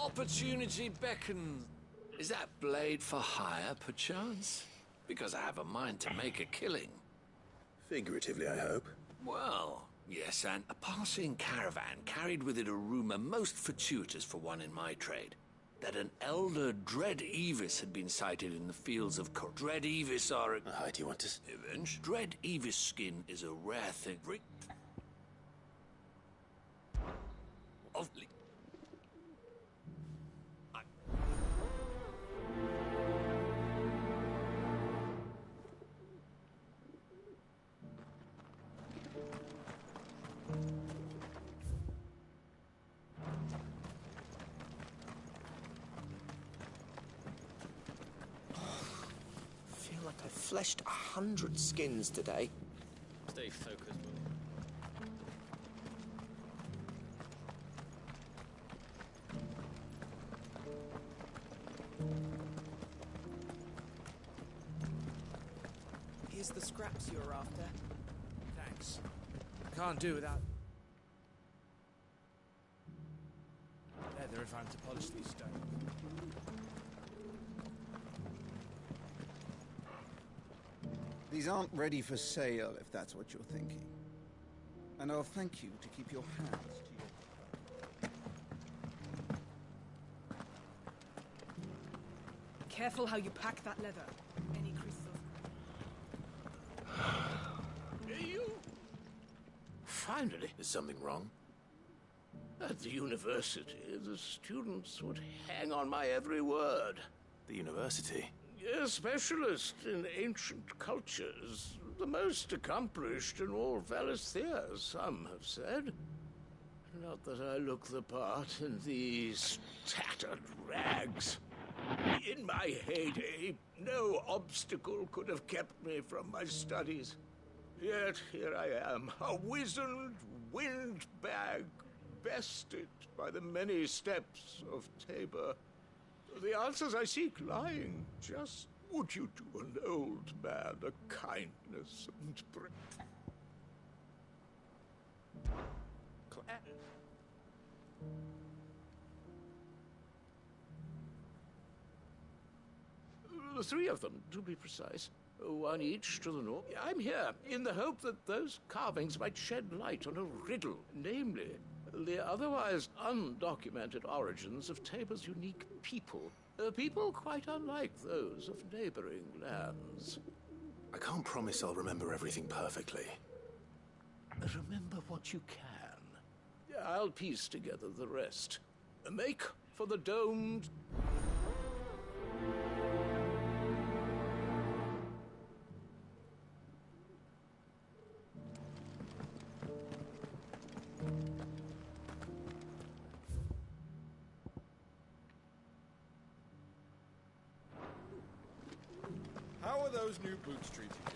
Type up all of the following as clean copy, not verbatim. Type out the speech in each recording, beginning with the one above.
Opportunity beckons. Is that blade for hire, perchance? Because I have a mind to make a killing. Figuratively, I hope. Well, yes, and a passing caravan carried with it a rumor most fortuitous for one in my trade. That an elder Dread Evis had been sighted in the fields of Dread Evis are... How do you want to... Revenge? Dread Evis skin is a rare thing. Of... I fleshed 100 skins today. Stay focused, Will. Here's the scraps you're after. Thanks. Can't do without leather if I'm to polish these stones. These aren't ready for sale, if that's what you're thinking. And I'll thank you to keep your hands to your... Careful how you pack that leather. Any crystals... You... Finally. Is something wrong? At the university, the students would hang on my every word. The university? A specialist in ancient cultures, the most accomplished in all Valisthea, some have said. Not that I look the part in these tattered rags. In my heyday, no obstacle could have kept me from my studies. Yet here I am, a wizened windbag, bested by the many steps of Tabor. The answers I seek lying, just would you do an old man a kindness and the three of them, to be precise. One each to the north. I'm here in the hope that those carvings might shed light on a riddle, namely, the otherwise undocumented origins of Tabor's unique people. People quite unlike those of neighboring lands. I can't promise I'll remember everything perfectly. Remember what you can. I'll piece together the rest. Make for the domed... How are those new boots treating you?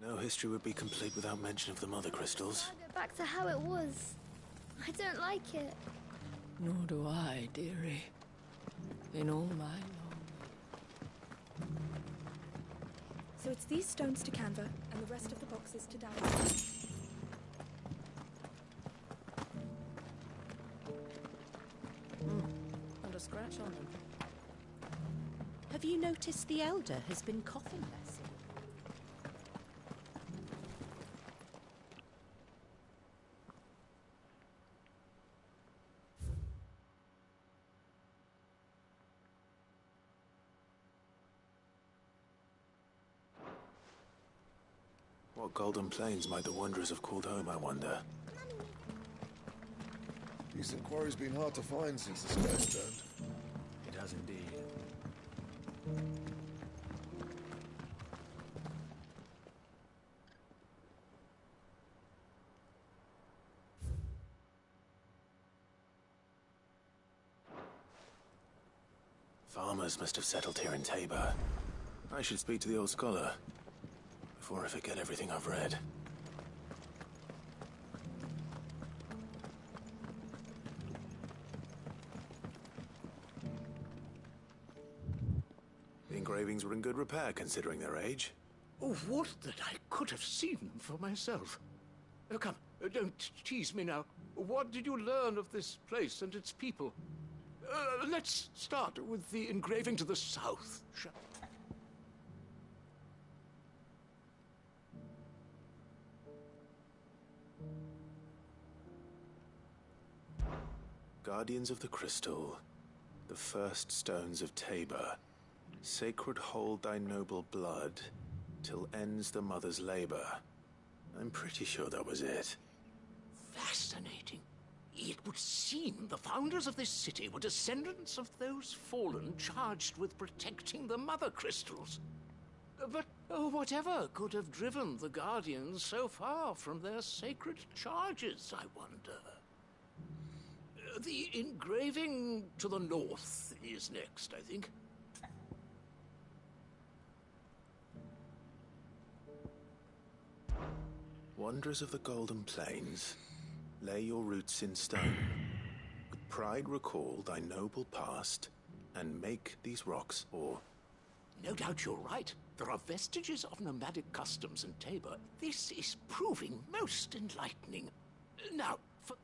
No history would be complete without mention of the mother crystals. I'll go back to how it was. I don't like it. Nor do I, dearie. In all my long. So it's these stones to Canva, and the rest of the boxes to Dallas. And a scratch on them. Have you noticed the elder has been coughing less? What golden plains might the wanderers have called home, I wonder? Decent quarry's been hard to find since the sky turned. It has indeed. Farmers must have settled here in Tabor. I should speak to the old scholar before I forget everything I've read. engravings were in good repair considering their age. Oh, would that I could have seen them for myself. Come, don't tease me now. What did you learn of this place and its people? Let's start with the engraving to the south. Guardians of the Crystal, the first stones of Tabor. Sacred hold thy noble blood, till ends the mother's labor. I'm pretty sure that was it. Fascinating. It would seem the founders of this city were descendants of those fallen charged with protecting the mother crystals. But whatever could have driven the Guardians so far from their sacred charges, I wonder? The engraving to the north is next, I think. Wanderers of the Golden Plains, lay your roots in stone. With pride recall thy noble past, and make these rocks ore. No doubt you're right. There are vestiges of nomadic customs in Tabor. This is proving most enlightening. Now, for...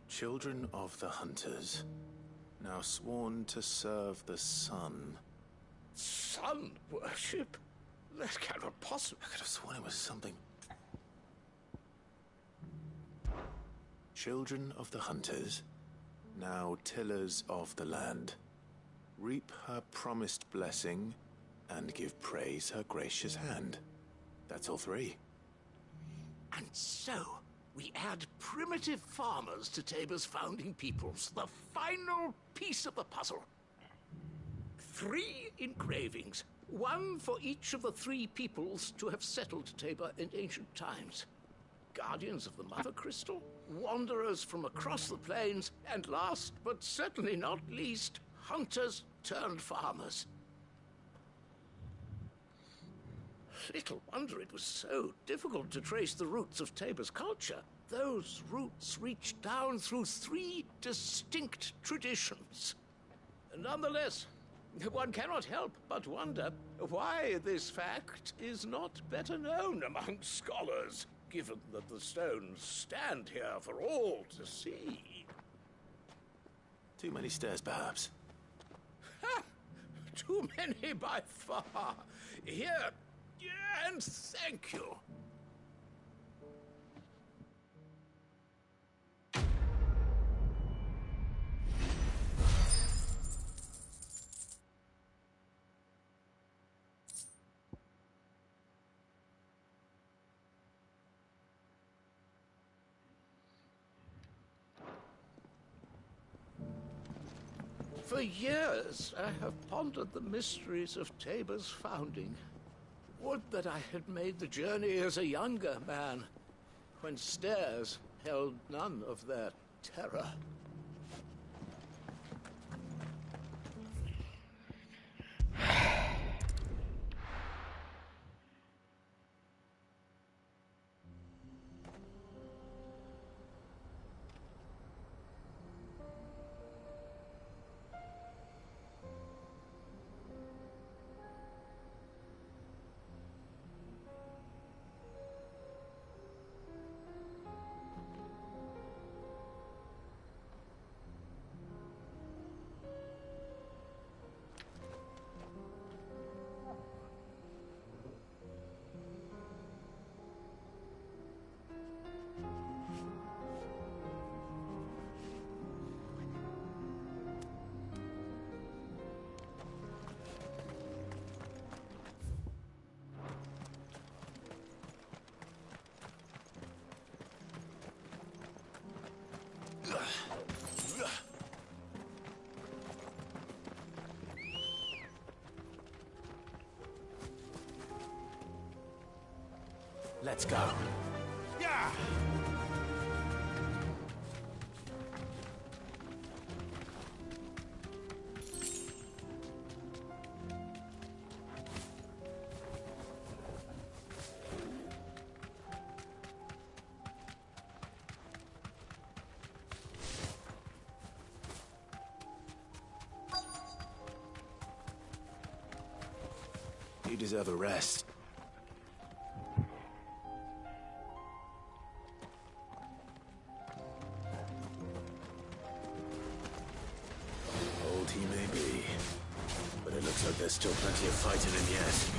Children of the Hunters, now sworn to serve the sun. Sun worship? That cannot possibly... I could have sworn it was something... Children of the Hunters, now tillers of the land. Reap her promised blessing, and give praise her gracious hand. That's all three. And so... we add primitive farmers to Tabor's founding peoples, the final piece of the puzzle. 3 engravings, one for each of the 3 peoples to have settled Tabor in ancient times. Guardians of the Mother Crystal, wanderers from across the plains, and last but certainly not least, hunters turned farmers. Little wonder it was so difficult to trace the roots of Tabor's culture. Those roots reach down through 3 distinct traditions. Nonetheless, one cannot help but wonder why this fact is not better known among scholars, given that the stones stand here for all to see. Too many stairs, perhaps. Ha! Too many by far. Here, and thank you. For years, I have pondered the mysteries of Tabor's founding. Would that I had made the journey as a younger man, when stairs held none of their terror. Let's go. Yeah! You deserve a rest. Old he may be, but it looks like there's still plenty of fighting in yet.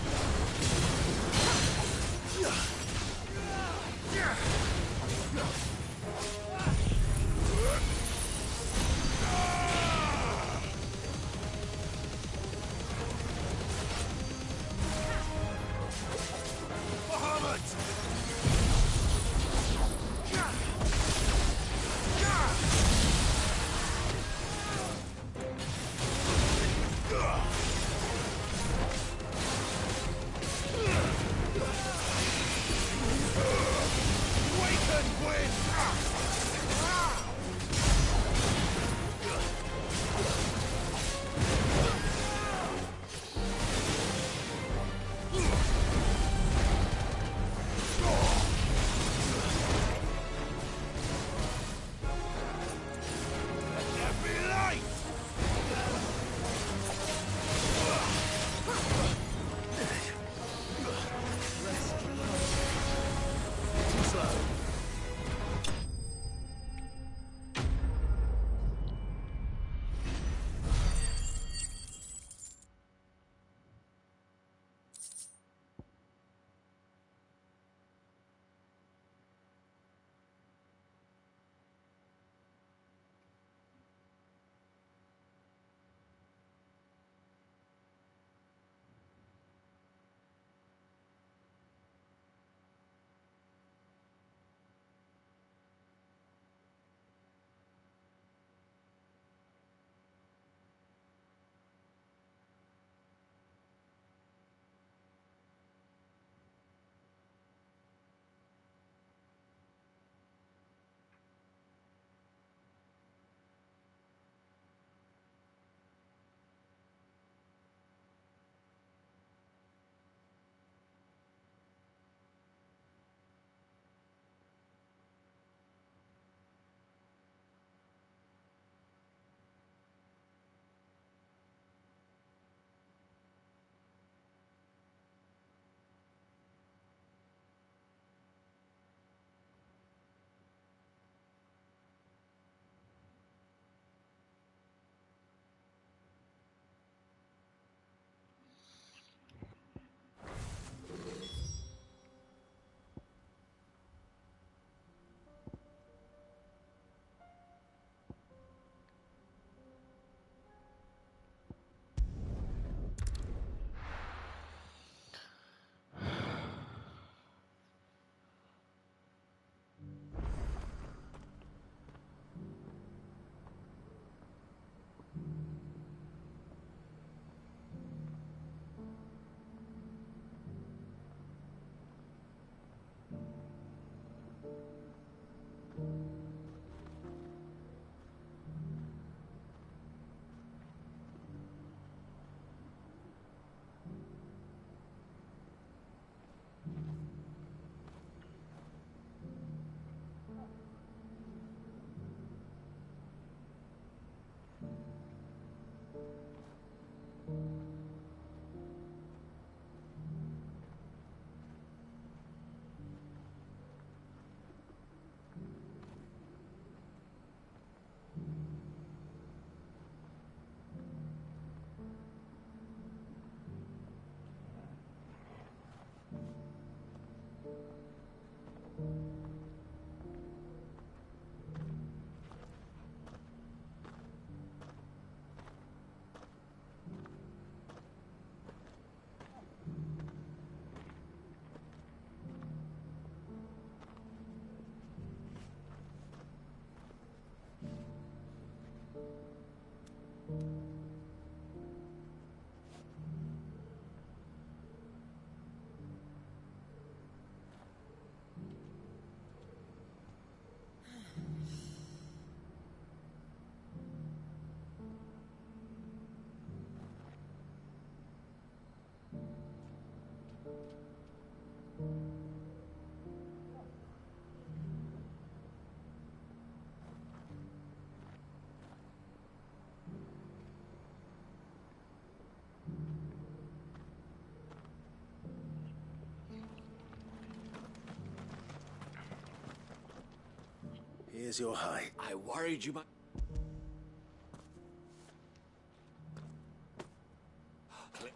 Here's your high. I worried you might...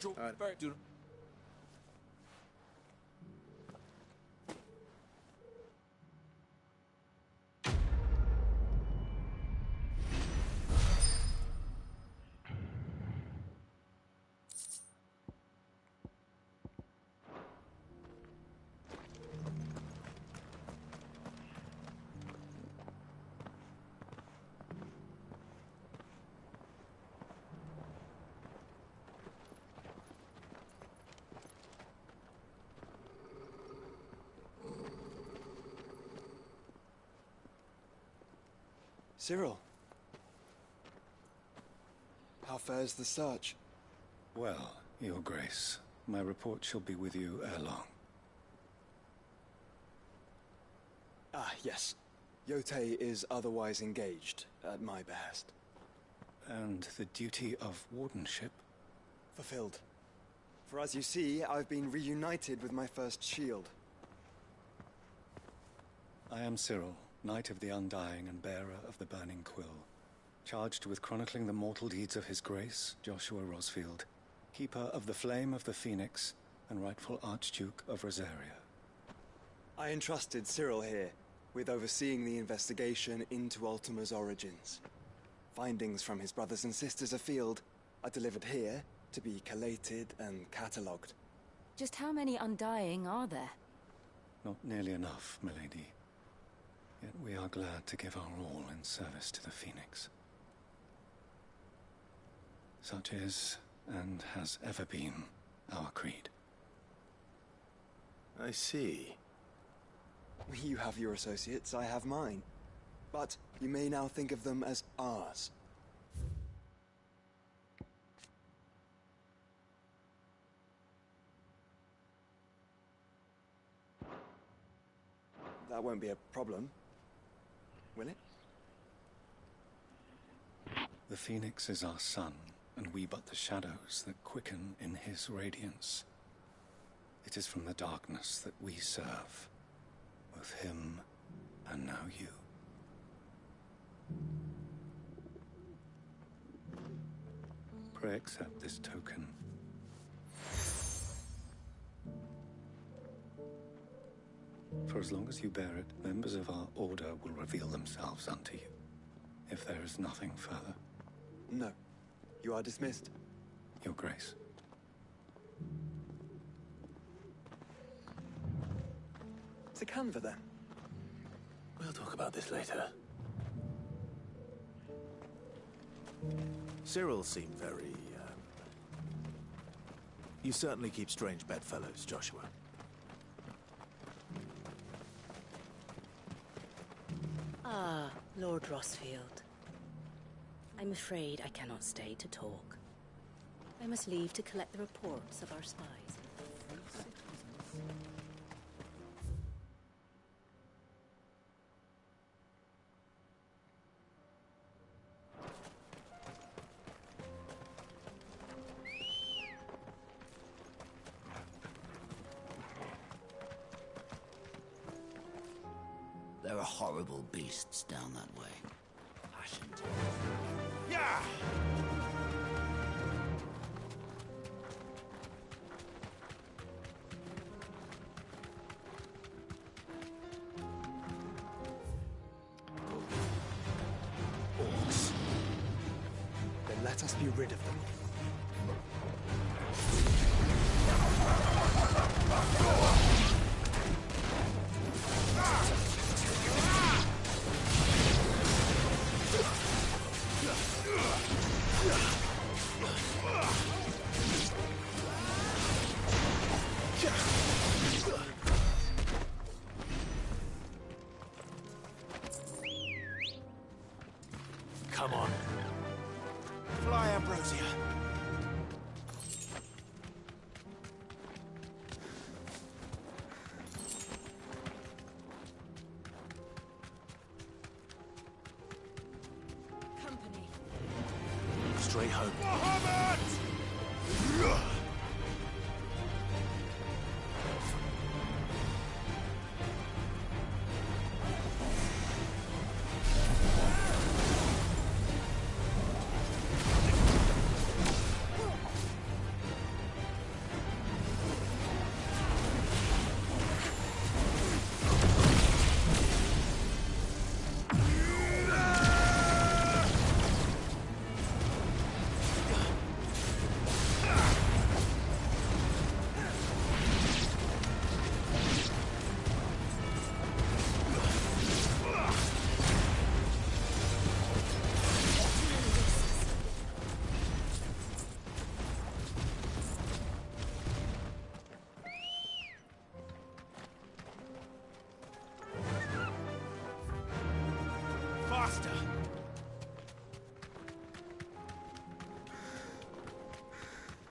Do Cyril. How fares the search? Well, Your Grace, my report shall be with you ere long. Ah, yes. Yotei is otherwise engaged, at my behest. And the duty of wardenship? Fulfilled. For as you see, I've been reunited with my first shield. I am Cyril, Knight of the Undying and bearer of the Burning Quill, charged with chronicling the mortal deeds of His Grace, Joshua Rosfield, Keeper of the Flame of the Phoenix and rightful Archduke of Rosaria. I entrusted Cyril here with overseeing the investigation into Ultima's origins. Findings from his brothers and sisters afield are delivered here to be collated and catalogued. Just how many Undying are there? Not nearly enough, milady. Yet we are glad to give our all in service to the Phoenix. Such is, and has ever been, our creed. I see. You have your associates, I have mine. But you may now think of them as ours. That won't be a problem, will it? The Phoenix is our sun, and we but the shadows that quicken in his radiance. It is from the darkness that we serve, both him and now you. Pray accept this token. For as long as you bear it, members of our order will reveal themselves unto you, if there is nothing further. No. You are dismissed. Your Grace. To Canva, then. We'll talk about this later. Cyril seemed very, You certainly keep strange bedfellows, Joshua. Ah, Lord Rosfield. I'm afraid I cannot stay to talk. I must leave to collect the reports of our spies. There are horrible beasts down that way. Yeah! Orcs. Then let us be rid of them. Come on. Fly, Ambrosia. Company. Straight home. Muhammad!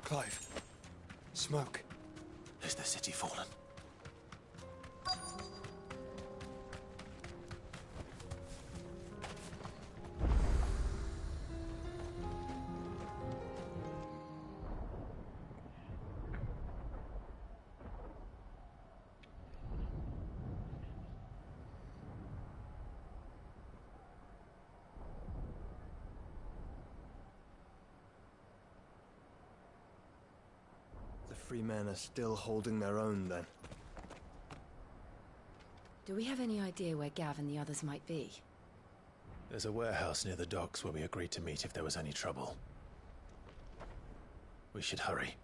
Clive. Smoke. Is the city fallen? The free men are still holding their own, then. Do we have any idea where Gav and the others might be? There's a warehouse near the docks where we agreed to meet if there was any trouble. We should hurry.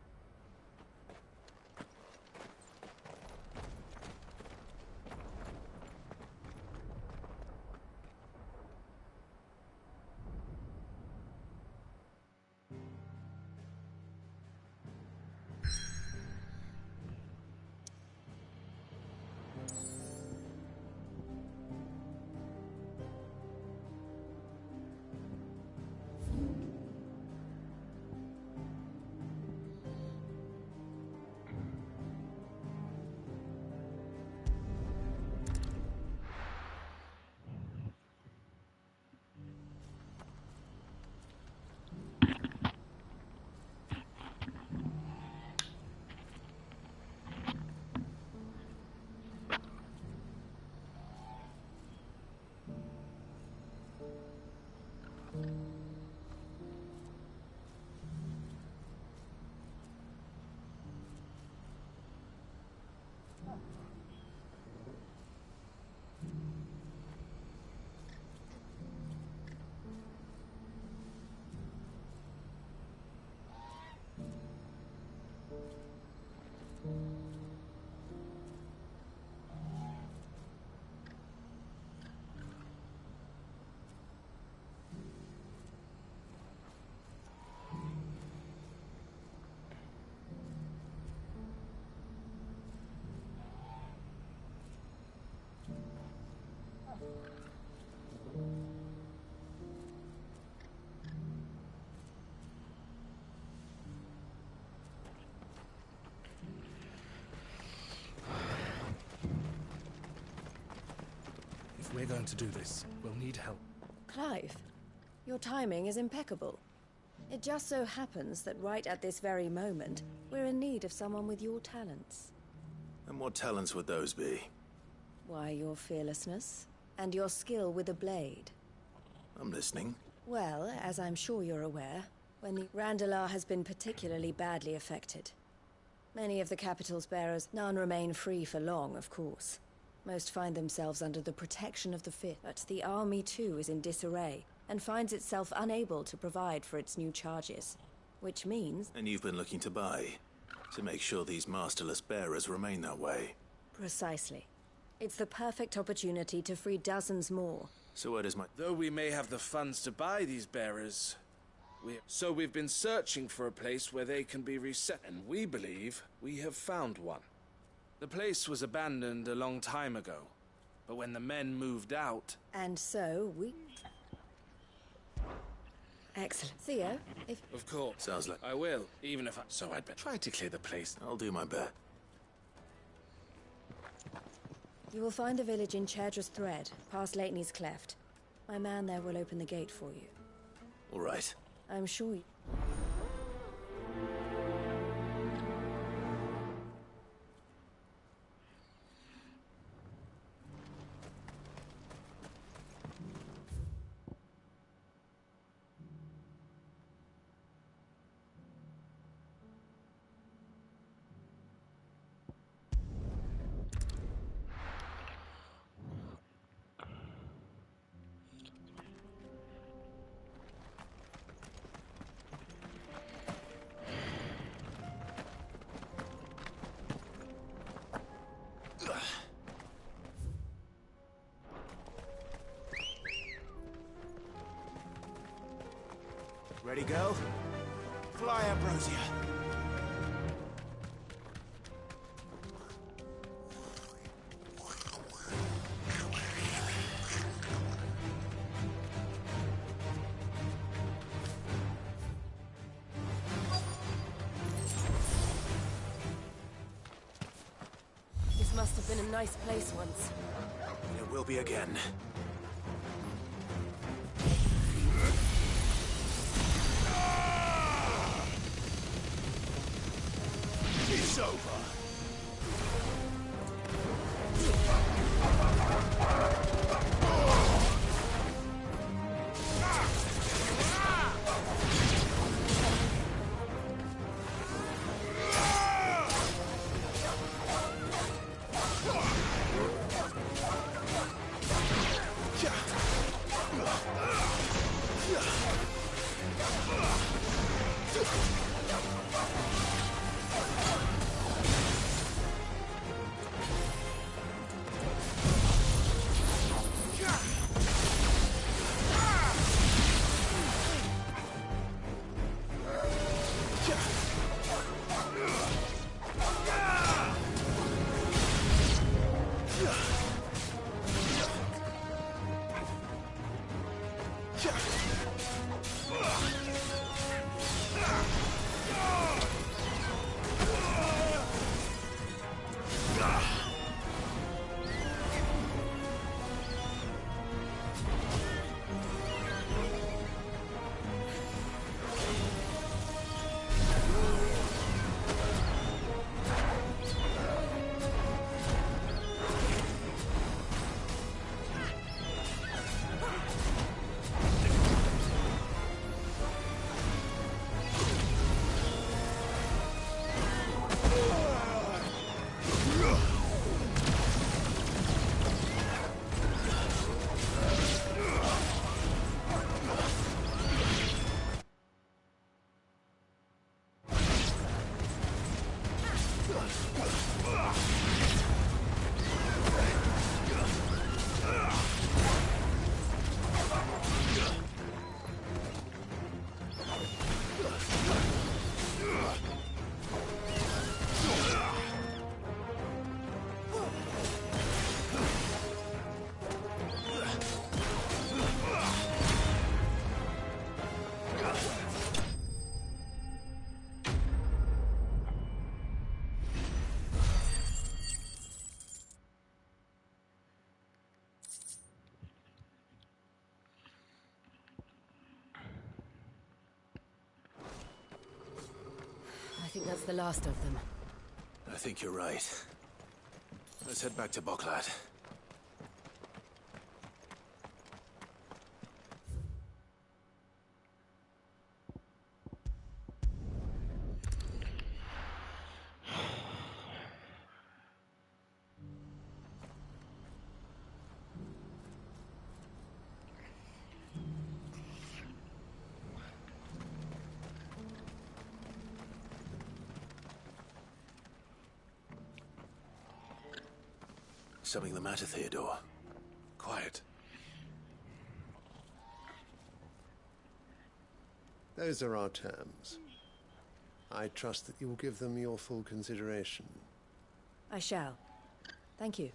If we're going to do this, we'll need help. Clive, your timing is impeccable. It just so happens that right at this very moment, we're in need of someone with your talents. And what talents would those be? Why, your fearlessness and your skill with a blade. I'm listening. Well, as I'm sure you're aware, when the Randalar has been particularly badly affected. Many of the capital's bearers, none remain free for long, of course. Most find themselves under the protection of the Fifth, but the army too is in disarray, and finds itself unable to provide for its new charges. Which means... And you've been looking to buy, to make sure these masterless bearers remain that way. Precisely. It's the perfect opportunity to free dozens more. So where does my... Though we may have the funds to buy these bearers, we've been searching for a place where they can be reset, and we believe we have found one. The place was abandoned a long time ago, but when the men moved out... And so we... Excellent. Theo, if... Of course. Sounds like... I will, even if I... So I'd try to clear the place. I'll do my best. You will find a village in Chadra's Thread, past Lateney's Cleft. My man there will open the gate for you. All right. I'm sure you... Ready, girl? Fly, Ambrosia. have been a nice place once. It will be again. It's over. I think that's the last of them. I think you're right. Let's head back to Boklat. Something the matter, Theodore? Quiet. Those are our terms. I trust that you will give them your full consideration. I shall. Thank you.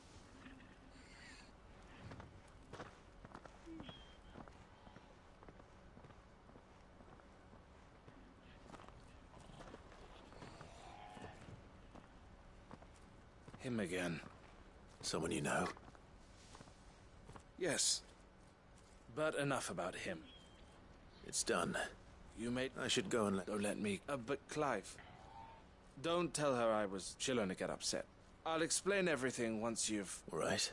Him again. Someone you know? Yes. But enough about him. It's done. You made... I should go and let... Don't let me... but Clive... Don't tell her I was... She'll only get upset. I'll explain everything once you've... All right.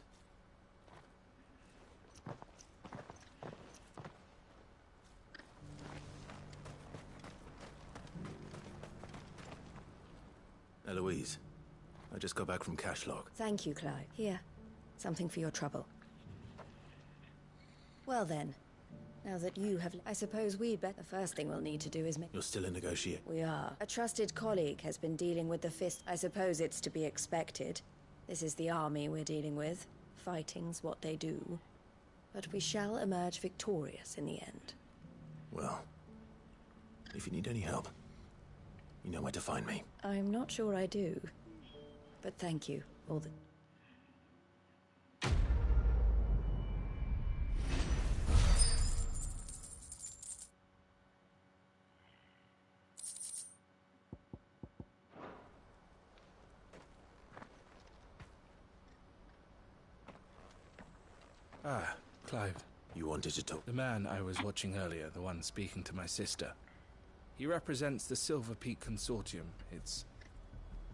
Eloise, I just got back from Cashlog. Thank you, Clive. Here. Something for your trouble. Well then, now that you have... I suppose we'd bet the first thing we'll need to do is make... You're still in negotiate. We are. A trusted colleague has been dealing with the Fist. I suppose it's to be expected. This is the army we're dealing with. Fighting's what they do. But we shall emerge victorious in the end. Well, if you need any help, you know where to find me. I'm not sure I do. But thank you, all the... Ah, Clive. You wanted to talk? The man I was watching earlier, the one speaking to my sister. He represents the Silver Peak Consortium. It's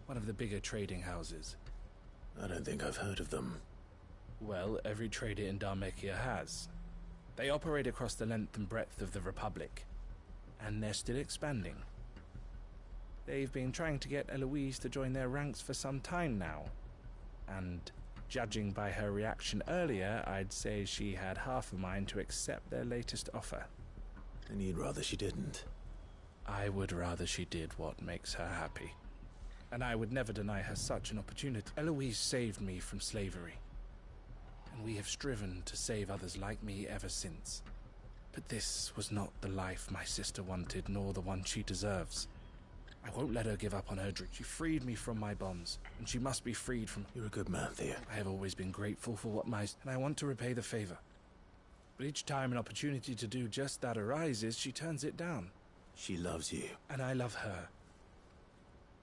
one of the bigger trading houses. I don't think I've heard of them. Well, every trader in Dharmekia has. They operate across the length and breadth of the Republic, and they're still expanding. They've been trying to get Eloise to join their ranks for some time now, and judging by her reaction earlier, I'd say she had half a mind to accept their latest offer. And you'd rather she didn't? I would rather she did what makes her happy. And I would never deny her such an opportunity. Eloise saved me from slavery, and we have striven to save others like me ever since. But this was not the life my sister wanted, nor the one she deserves. I won't let her give up on her dream. She freed me from my bonds, and she must be freed from... You're a good man, Thea. I have always been grateful for what my... and I want to repay the favor. But each time an opportunity to do just that arises, she turns it down. She loves you. And I love her.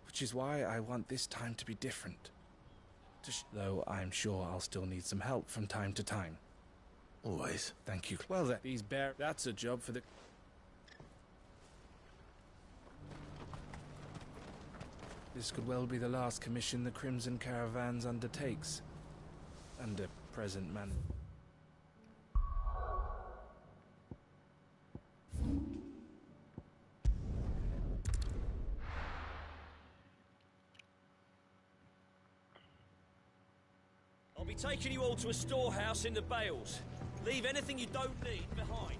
Which is why I want this time to be different. Though I'm sure I'll still need some help from time to time. Always. Thank you. Well then, these bear... That's a job for the... This could well be the last commission the Crimson Caravans undertakes. Under present man. I'll be taking you all to a storehouse in the Bales. Leave anything you don't need behind.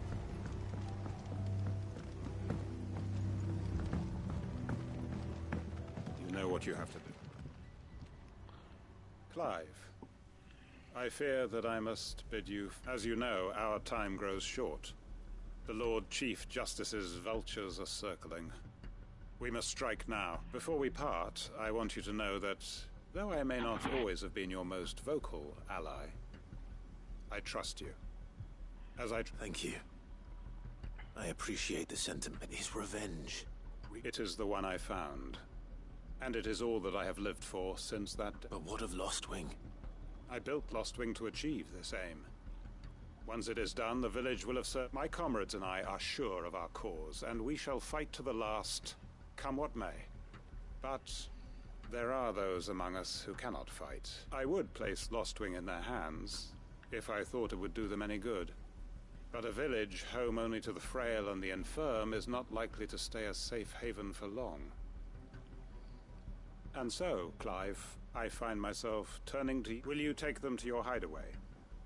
You know what you have to do. Clive, I fear that I must bid you... As you know, our time grows short. The Lord Chief Justice's vultures are circling. We must strike now. Before we part, I want you to know that, though I may not always have been your most vocal ally, I trust you. As I... Thank you. I appreciate the sentiment. His revenge. It is the one I found. And it is all that I have lived for since that day. But what of Lostwing? I built Lostwing to achieve this aim. Once it is done, the village will have served. My comrades and I are sure of our cause, and we shall fight to the last, come what may. But there are those among us who cannot fight. I would place Lostwing in their hands, if I thought it would do them any good. But a village home only to the frail and the infirm is not likely to stay a safe haven for long. And so, Clive, I find myself turning to you. Will you take them to your hideaway,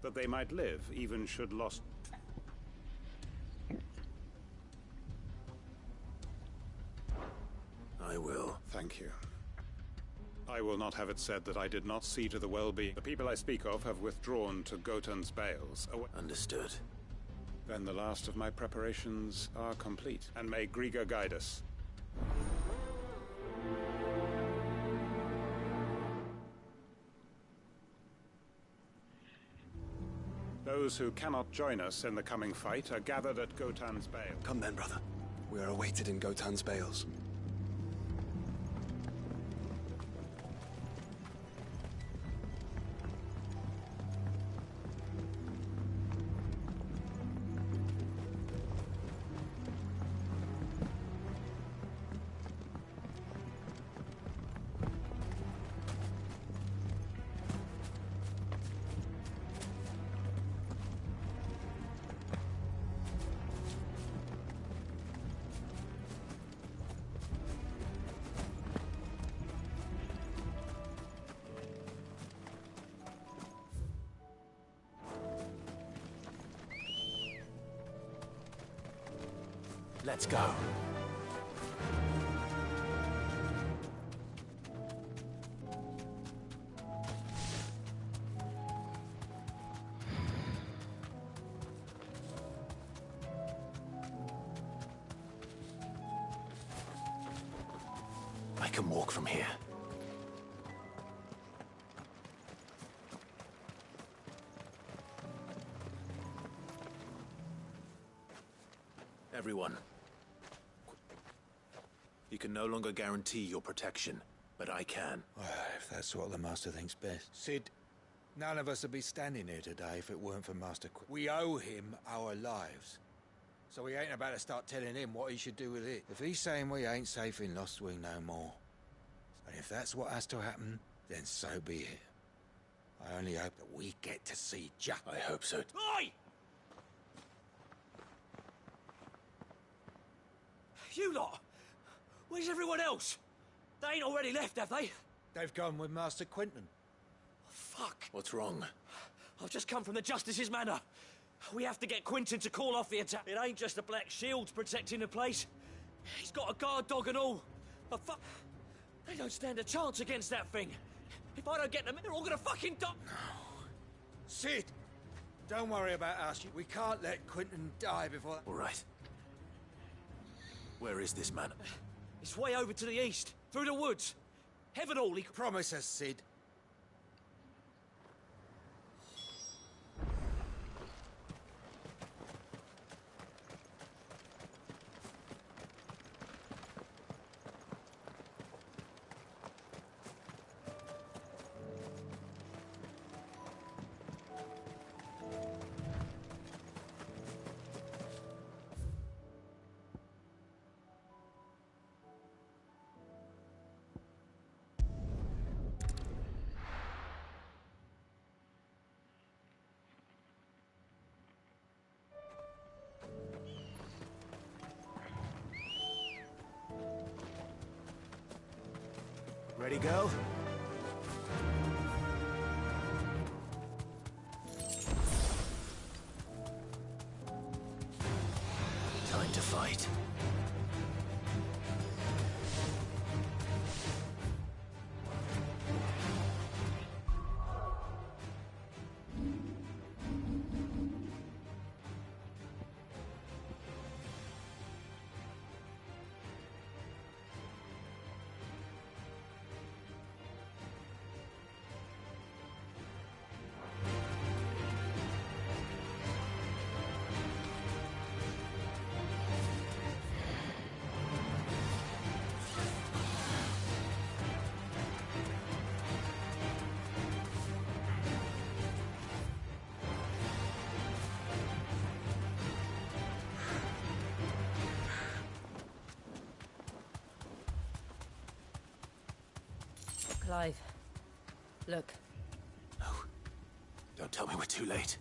that they might live, even should lost... I will. Thank you. I will not have it said that I did not see to the well-being. The people I speak of have withdrawn to Gotan's Bales. Understood. Then the last of my preparations are complete, and may Griga guide us. Those who cannot join us in the coming fight are gathered at Gotan's Bale. Come then, brother. We are awaited in Gotan's Bales. Let's go. I can walk from here. Everyone. You can no longer guarantee your protection, but I can. Well, if that's what the Master thinks best. Sid, None of us would be standing here today if it weren't for Master Quill. We owe him our lives. So we ain't about to start telling him what he should do with it. If he's saying we ain't safe in Lostwing no more, and if that's what has to happen, then so be it. I only hope that we get to see Jack. I hope so. Oi! You lot! Where's everyone else? They ain't already left, have they? They've gone with Master Quentin. Fuck! What's wrong? I've just come from the Justice's manor. We have to get Quentin to call off the attack. It ain't just the Black Shields protecting the place. He's got a guard dog and all. They don't stand a chance against that thing. If I don't get them, they're all gonna fucking die. No. Sid! Don't worry about us. We can't let Quentin die before... All right. Where is this man? It's way over to the east, through the woods. Heaven all, he... Promise us, Sid. Ready, go? Time to fight. Clive, look. No. Don't tell me we're too late.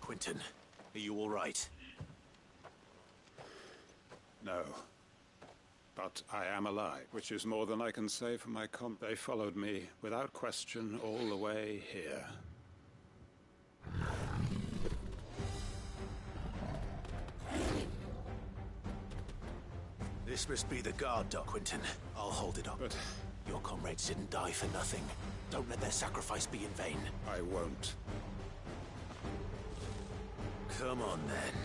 Quentin, are you all right? No. But I am alive, which is more than I can say for my They followed me, without question, all the way here. This must be the guard dog, Quentin. I'll hold it up. But... your comrades didn't die for nothing. Don't let their sacrifice be in vain. I won't. Come on, then.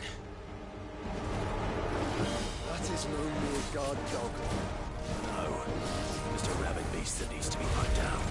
That is no mere guard dog. No. Just a rabid beast that needs to be put down.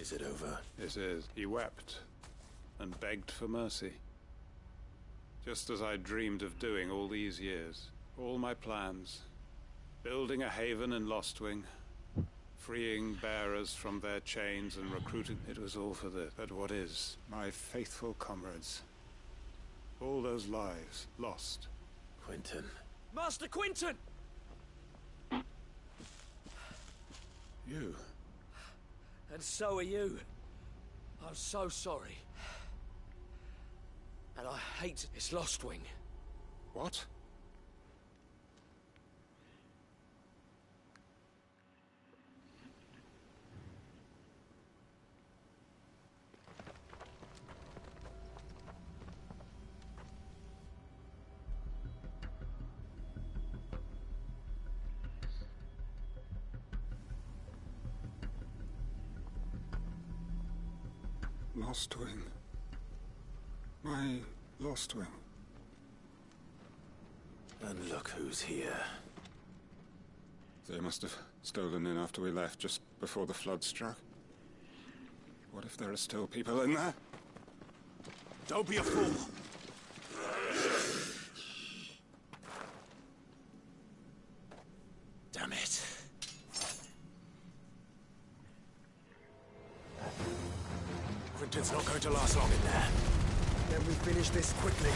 Is it over? It is. He wept and begged for mercy. Just as I dreamed of doing all these years. All my plans. Building a haven in Lostwing. Freeing bearers from their chains and recruiting. It was all for this. But what is? My faithful comrades. All those lives lost. Quentin. Master Quentin! You. And so are you. I'm so sorry. And I hate this Lostwing. What? Lostwing. My Lostwing. And look who's here. They must have stolen in after we left, just before the flood struck. What if there are still people in there? Don't be a fool! Damn it. Quentin's not going to last long in there. Then we finish this quickly.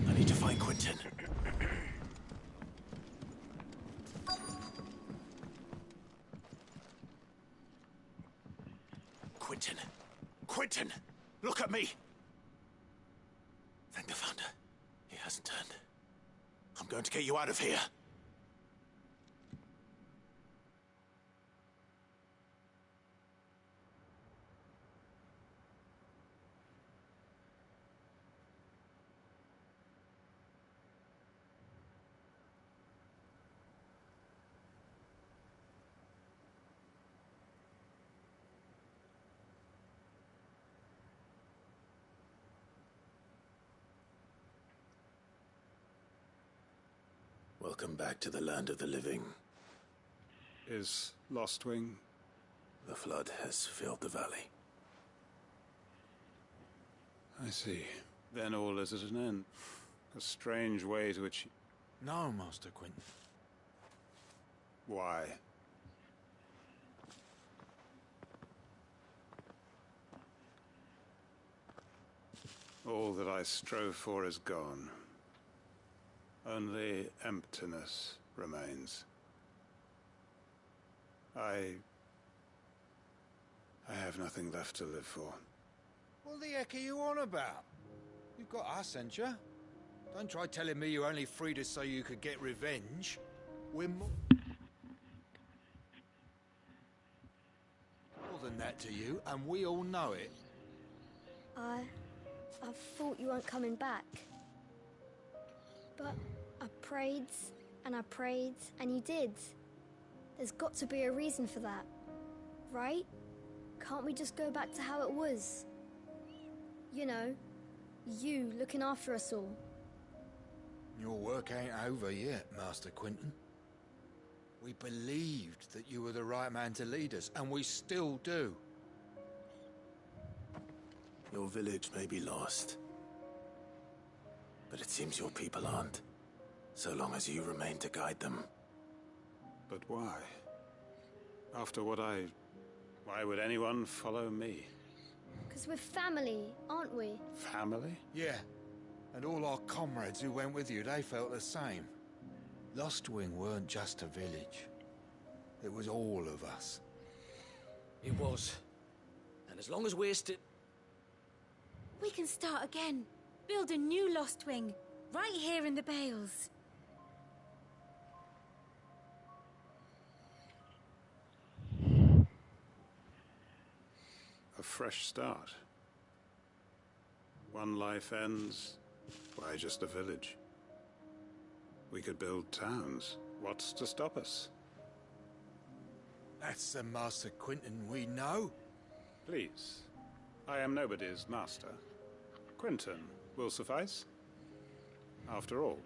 I need to find Quentin. Quentin! Quentin! Look at me! Thank the Founder. He hasn't turned. I'm going to get you out of here. Welcome back to the land of the living. Is Lostwing? The flood has filled the valley. I see. Then all is at an end. A strange way to achieve... No, Master Quentin. Why? All that I strove for is gone. Only emptiness remains. I have nothing left to live for. What the heck are you on about? You've got us, ain't you? Don't try telling me you only freed us so you could get revenge. We're more than that to you, and we all know it. I thought you weren't coming back. But I prayed and I prayed, and you did. There's got to be a reason for that, right? Can't we just go back to how it was? You know, you looking after us all. Your work ain't over yet, Master Quinton. We believed that you were the right man to lead us, and we still do. Your village may be lost, but it seems your people aren't, so long as you remain to guide them. But why? After what I... Why would anyone follow me? Because we're family, aren't we? Family? Yeah. And all our comrades who went with you, they felt the same. Lostwing weren't just a village. It was all of us. It was. And as long as we're still... We can start again. Build a new Lost Wing. Right here in the Bales. A fresh start. One life ends, why just a village? We could build towns. What's to stop us? That's the Master Quinton we know. Please. I am nobody's master. Quinton will suffice. After all.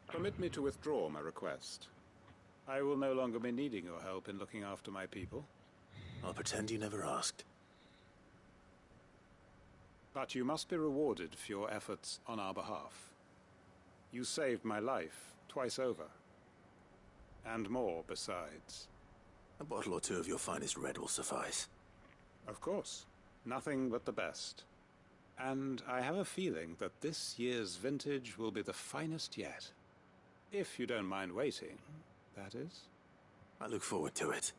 Permit me to withdraw my request. I will no longer be needing your help in looking after my people. I'll pretend you never asked. But you must be rewarded for your efforts on our behalf. You saved my life twice over. And more besides. A bottle or two of your finest red will suffice. Of course. Nothing but the best. And I have a feeling that this year's vintage will be the finest yet. If you don't mind waiting, that is. I look forward to it.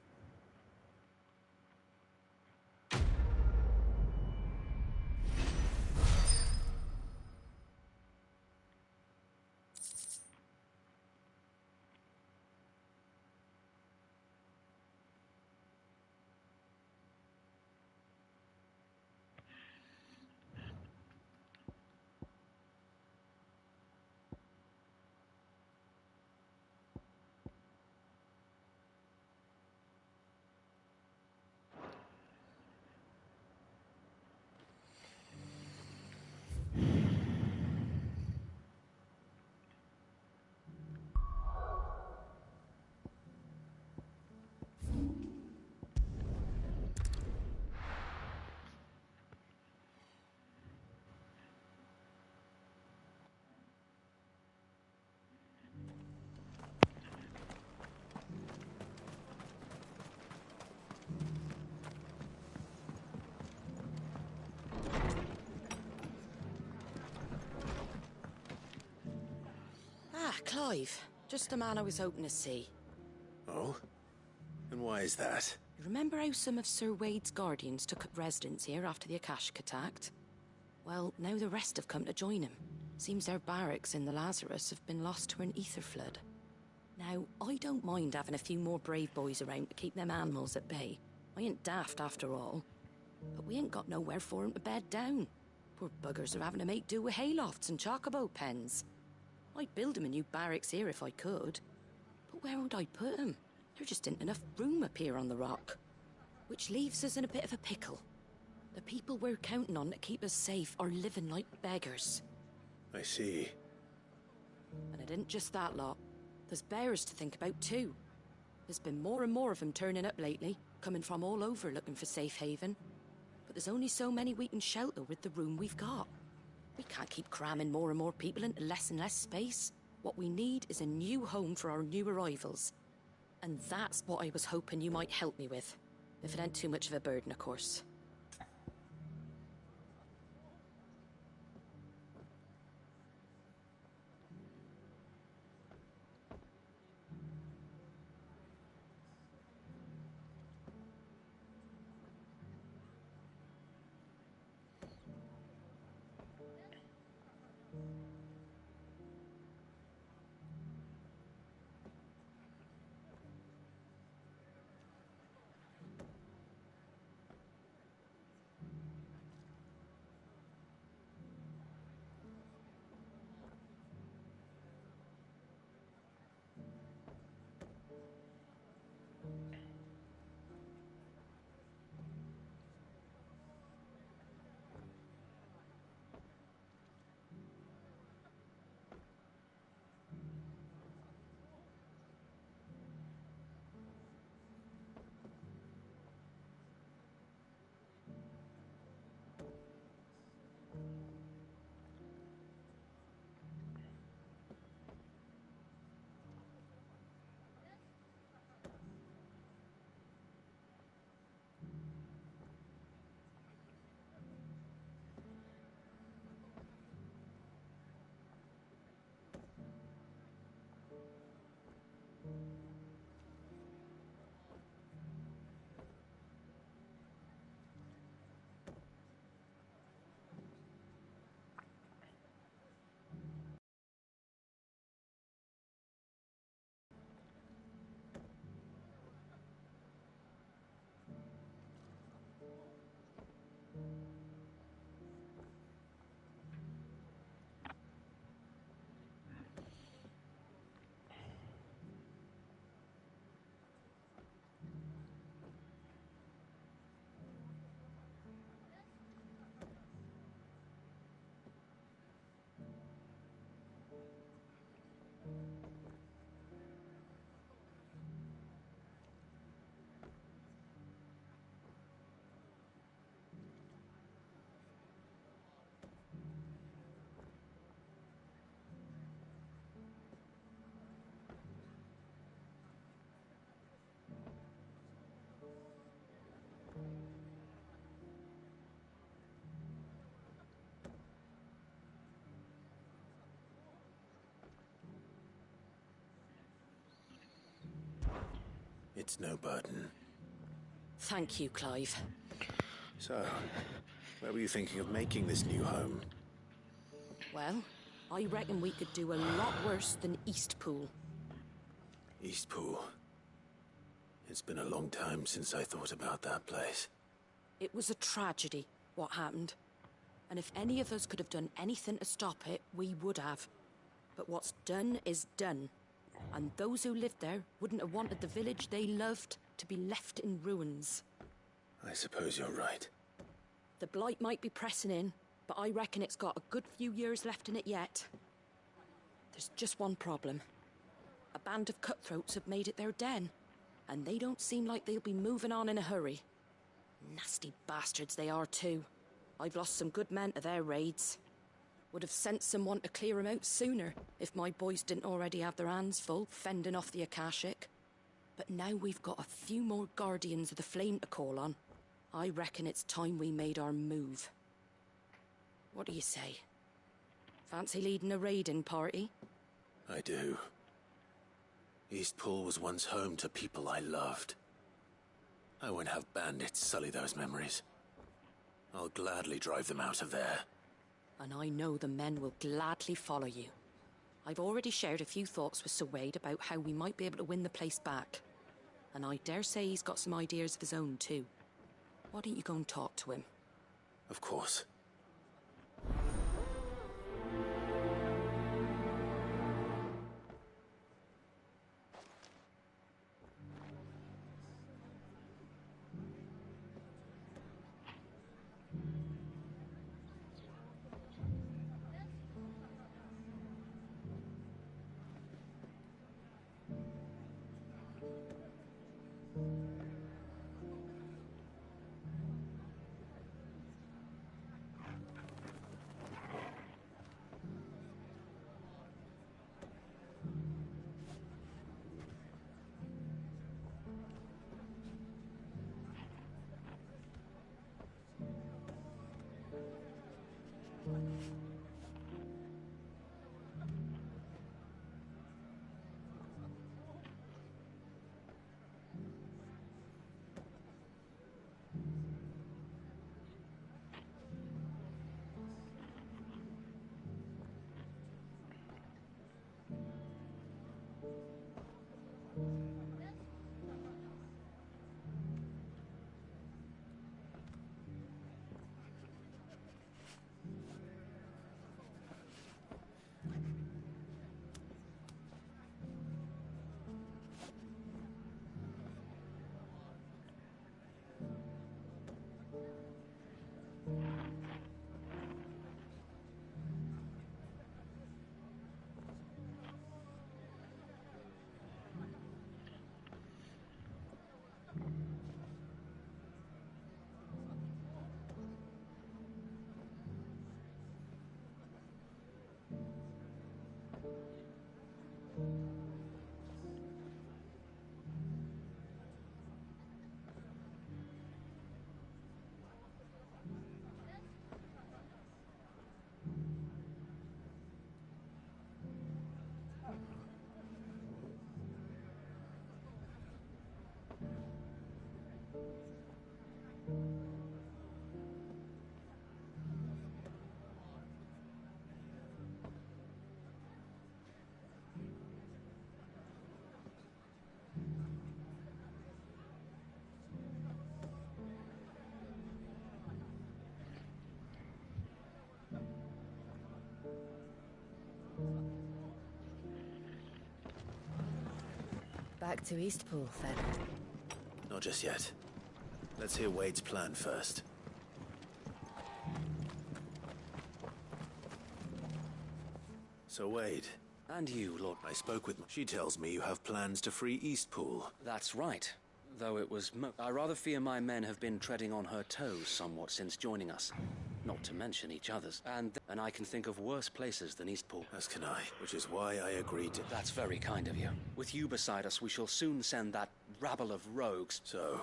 Clive. Just the man I was hoping to see. Oh? And why is that? You remember how some of Sir Wade's guardians took up residence here after the Akashic attacked? Well, now the rest have come to join him. Seems their barracks in the Lazarus have been lost to an ether flood. Now, I don't mind having a few more brave boys around to keep them animals at bay. I ain't daft after all. But we ain't got nowhere for 'em to bed down. Poor buggers are having to make do with haylofts and chocobo pens. I'd build 'em a new barracks here if I could. But where would I put 'em? There just ain't enough room up here on the rock. Which leaves us in a bit of a pickle. The people we're counting on to keep us safe are living like beggars. I see. And it isn't just that lot. There's bears to think about too. There's been more and more of them turning up lately, coming from all over looking for safe haven. But there's only so many we can shelter with the room we've got. We can't keep cramming more and more people into less and less space. What we need is a new home for our new arrivals. And that's what I was hoping you might help me with. If it ain't too much of a burden, of course. It's no burden. Thank you, Clive. So, where were you thinking of making this new home? Well, I reckon we could do a lot worse than Eastpool. Eastpool. It's been a long time since I thought about that place. It was a tragedy, what happened. And if any of us could have done anything to stop it, we would have. But what's done is done. And those who lived there wouldn't have wanted the village they loved to be left in ruins. I suppose you're right. The blight might be pressing in, but I reckon it's got a good few years left in it yet. There's just one problem. A band of cutthroats have made it their den, and they don't seem like they'll be moving on in a hurry. Nasty bastards they are too. I've lost some good men to their raids. Would have sent someone to clear 'em out sooner if my boys didn't already have their hands full fending off the Akashic. But now we've got a few more Guardians of the Flame to call on. I reckon it's time we made our move. What do you say? Fancy leading a raiding party? I do. Eastpool was once home to people I loved. I won't have bandits sully those memories. I'll gladly drive them out of there. And I know the men will gladly follow you. I've already shared a few thoughts with Sir Wade about how we might be able to win the place back. And I dare say he's got some ideas of his own too. Why don't you go and talk to him? Of course. Back to Eastpool, then. Not just yet. Let's hear Wade's plan first. So Wade. And you, Lord. I spoke with... She tells me you have plans to free Eastpool. That's right. Though it was I rather fear my men have been treading on her toes somewhat since joining us. Not to mention each other's. And I can think of worse places than Eastpool. As can I, which is why I agreed to... That's very kind of you. With you beside us, we shall soon send that rabble of rogues. So,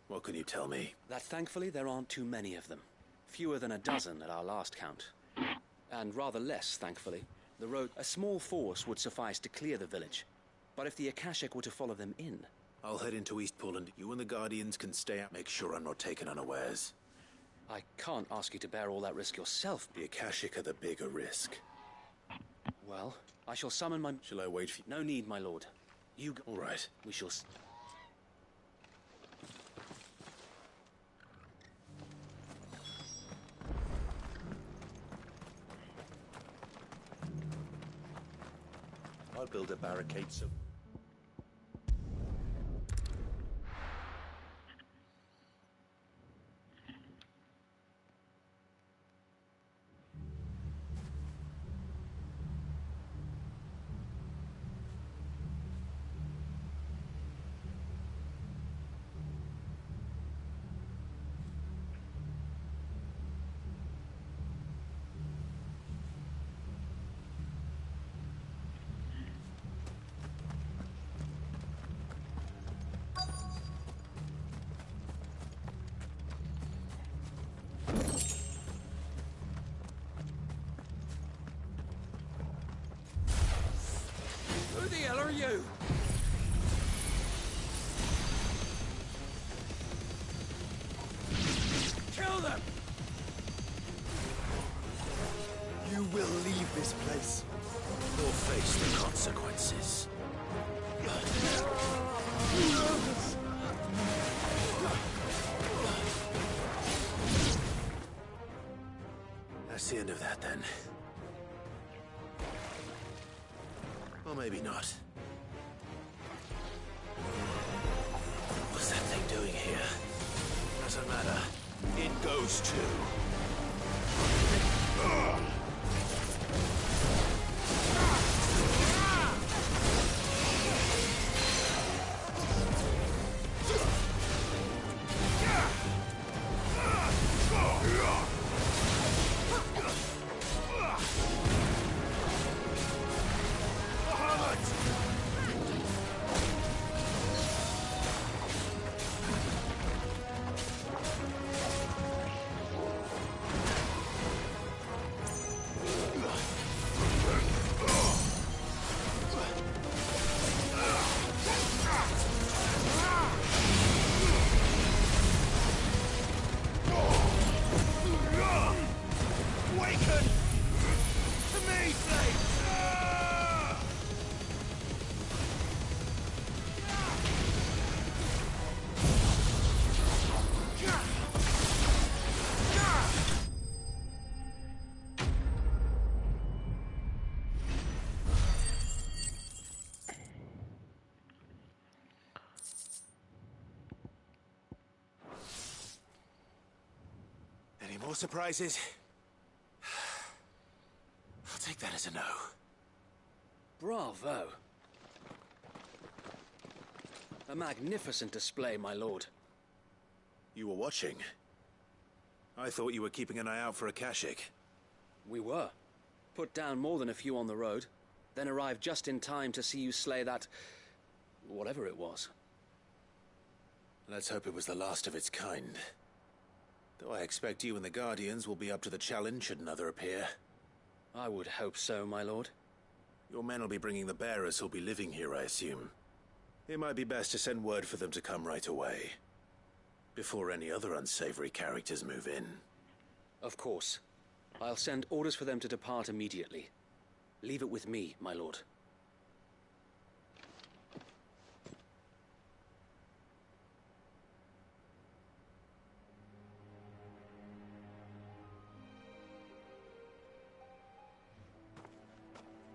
what can you tell me? That thankfully there aren't too many of them. Fewer than a dozen at our last count. And rather less, thankfully. A small force would suffice to clear the village. But if the Akashic were to follow them in, I'll head into Eastpool and you and the Guardians can stay out. Make sure I'm not taken unawares. I can't ask you to bear all that risk yourself. The Akashic are the bigger risk. Well, I shall summon my... Shall I wait for you? No need, my lord. You... All right. We shall... I'll build a barricade so... Who the hell are you? Kill them! You will leave this place. Or face the consequences. That's the end of that, then. Or maybe not. What's that thing doing here? Doesn't matter. It goes too. Any more surprises? I'll take that as a no. Bravo. A magnificent display, my lord. You were watching? I thought you were keeping an eye out for Akashic. We were. Put down more than a few on the road, then arrived just in time to see you slay that... whatever it was. Let's hope it was the last of its kind. Though I expect you and the Guardians will be up to the challenge should another appear. I would hope so, my lord. Your men will be bringing the bearers who'll be living here, I assume. It might be best to send word for them to come right away. Before any other unsavory characters move in. Of course. I'll send orders for them to depart immediately. Leave it with me, my lord.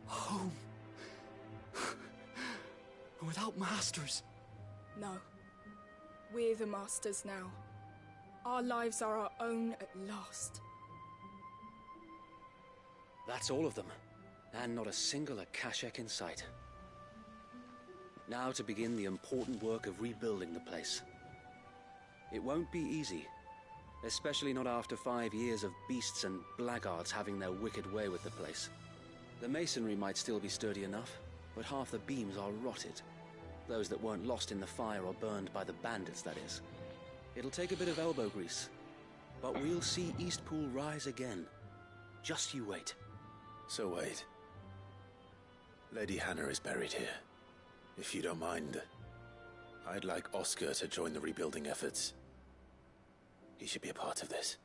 Home. Without masters. No. We're the masters now. Our lives are our own at last. That's all of them. And not a single Akashic in sight. Now to begin the important work of rebuilding the place. It won't be easy. Especially not after 5 years of beasts and blackguards having their wicked way with the place. The masonry might still be sturdy enough, but half the beams are rotted. Those that weren't lost in the fire or burned by the bandits, that is. It'll take a bit of elbow grease, but we'll see Eastpool rise again. Just you wait. So wait. Lady Hannah is buried here. If you don't mind, I'd like Oscar to join the rebuilding efforts. He should be a part of this.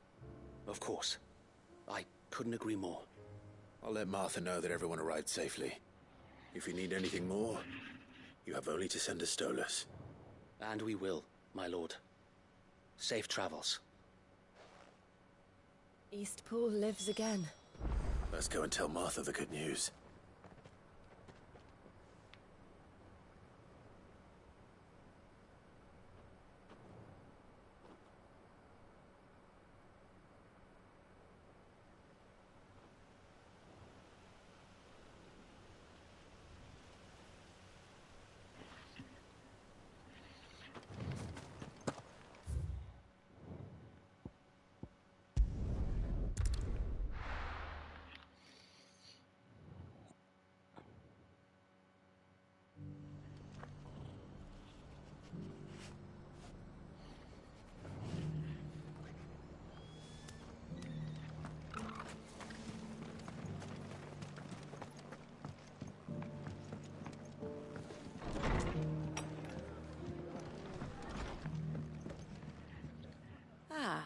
Of course. I couldn't agree more. I'll let Martha know that everyone arrived safely. If you need anything more, you have only to send a Stolas. And we will, my lord. Safe travels. Eastpool lives again. Let's go and tell Martha the good news.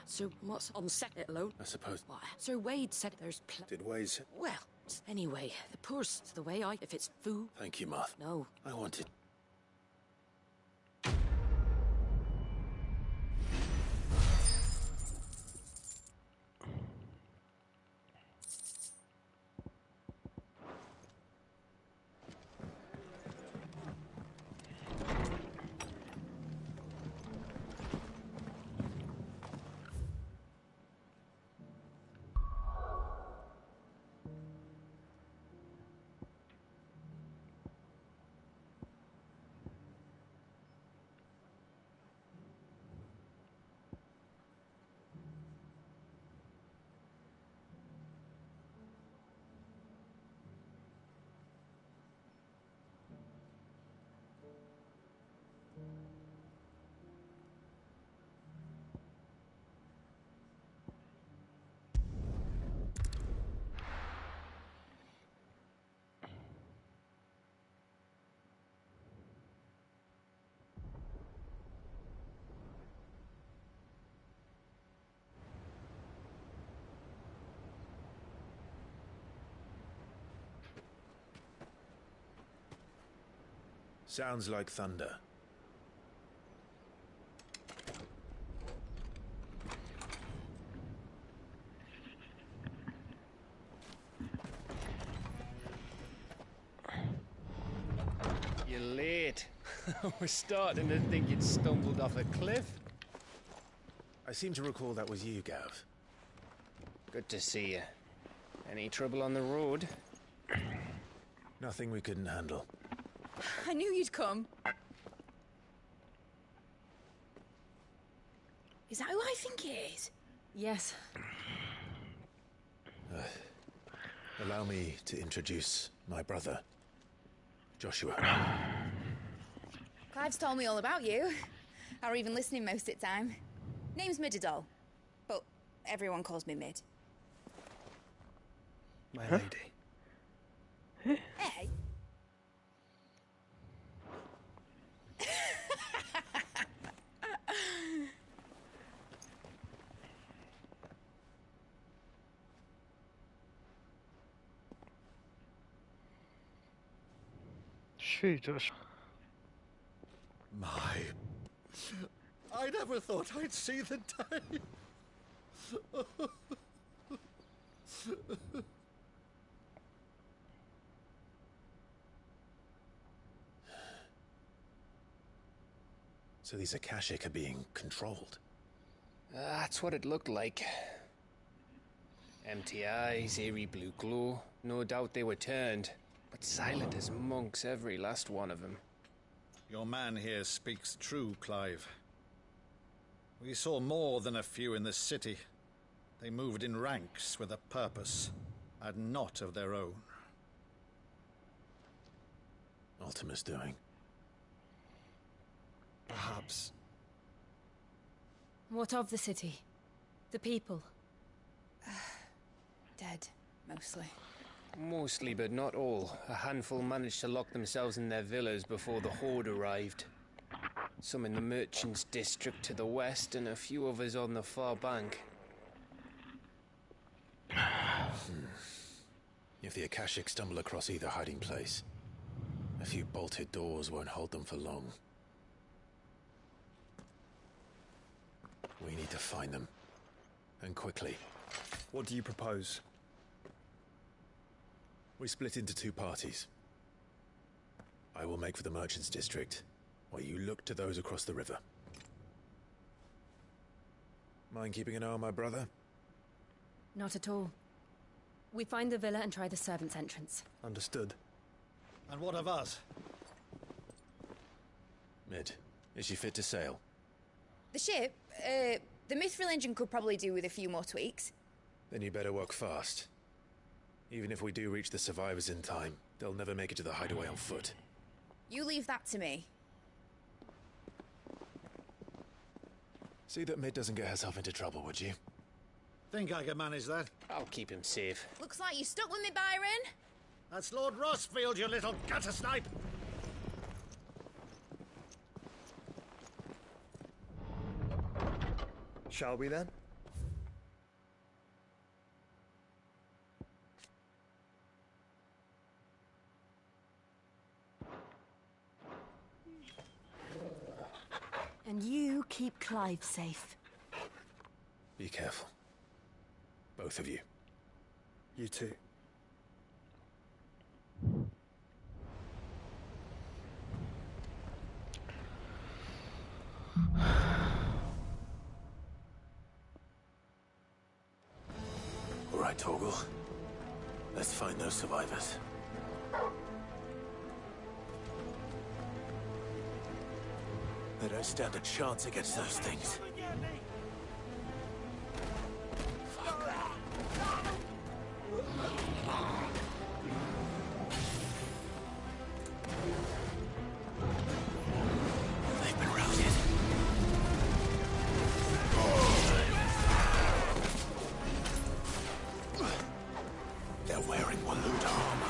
So what's on second alone? I suppose. What? Sir Wade said there's Did Wade say? Well, anyway, the poor's the way if it's food. Thank you, Martha. No. I wanted... Sounds like thunder. You're late. We're starting to think you'd stumbled off a cliff. I seem to recall that was you, Gav. Good to see you. Any trouble on the road? Nothing we couldn't handle. I knew you'd come. Is that who I think it is? Yes. Allow me to introduce my brother, Joshua. Clive's told me all about you. Or even listening most of the time. Name's Midadol, but everyone calls me Mid. My lady. Hey. Jesus. I never thought I'd see the day. So these Akashic are being controlled? That's what it looked like. Empty eyes, eerie blue glow. No doubt they were turned. But silent as monks, every last one of them. Your man here speaks true, Clive. We saw more than a few in the city. They moved in ranks with a purpose, and not of their own. Ultima's doing. Perhaps. What of the city? The people? Dead, mostly. Mostly, but not all. A handful managed to lock themselves in their villas before the Horde arrived. Some in the merchants' district to the west, and a few others on the far bank. If the Akashic stumble across either hiding place, a few bolted doors won't hold them for long. We need to find them. And quickly. What do you propose? We split into two parties. I will make for the merchants' district, while you look to those across the river. Mind keeping an eye on my brother? Not at all. We find the villa and try the servants' entrance. Understood. And what of us? Mid, is she fit to sail? The ship, the mithril engine could probably do with a few more tweaks. Then you better work fast. Even if we do reach the survivors in time, they'll never make it to the hideaway on foot. You leave that to me. See that Mid doesn't get herself into trouble, would you? Think I can manage that? I'll keep him safe. Looks like you stuck with me, Byron. That's Lord Rossfield, you little gutter snipe! Shall we then? And you keep Clive safe. Be careful. Both of you. You too. All right, Torgal. Let's find those survivors. They don't stand a chance against those things. They've been routed. They're wearing Waloed armor.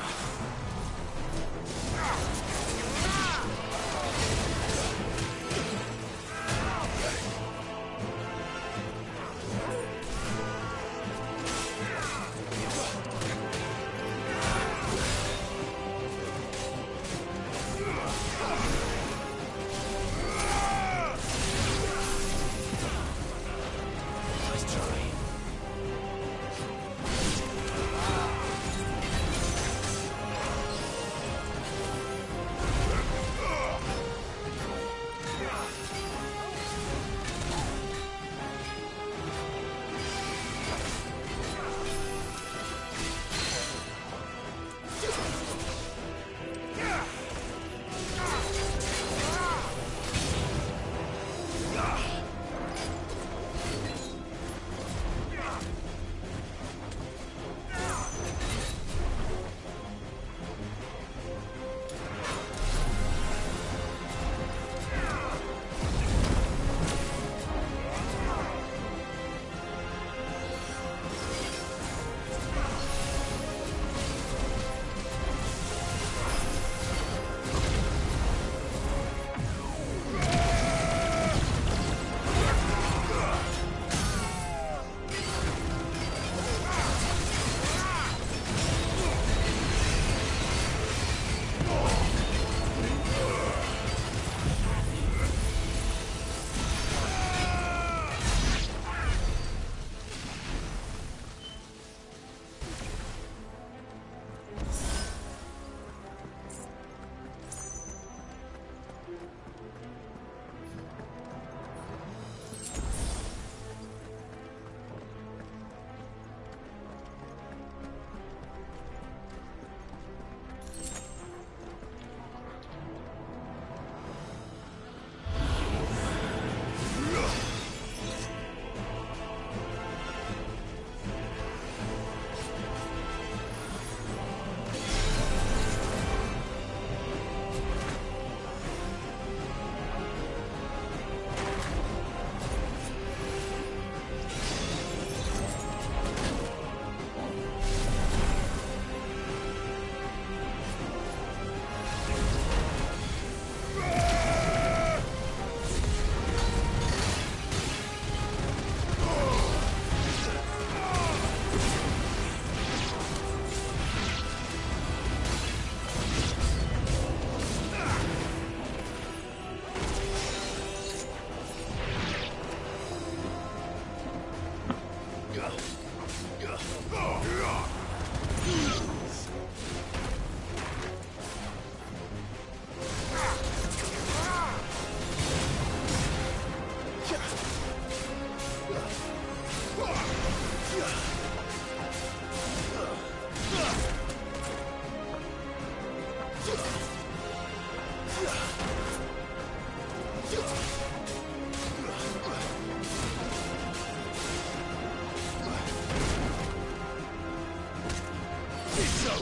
It's over.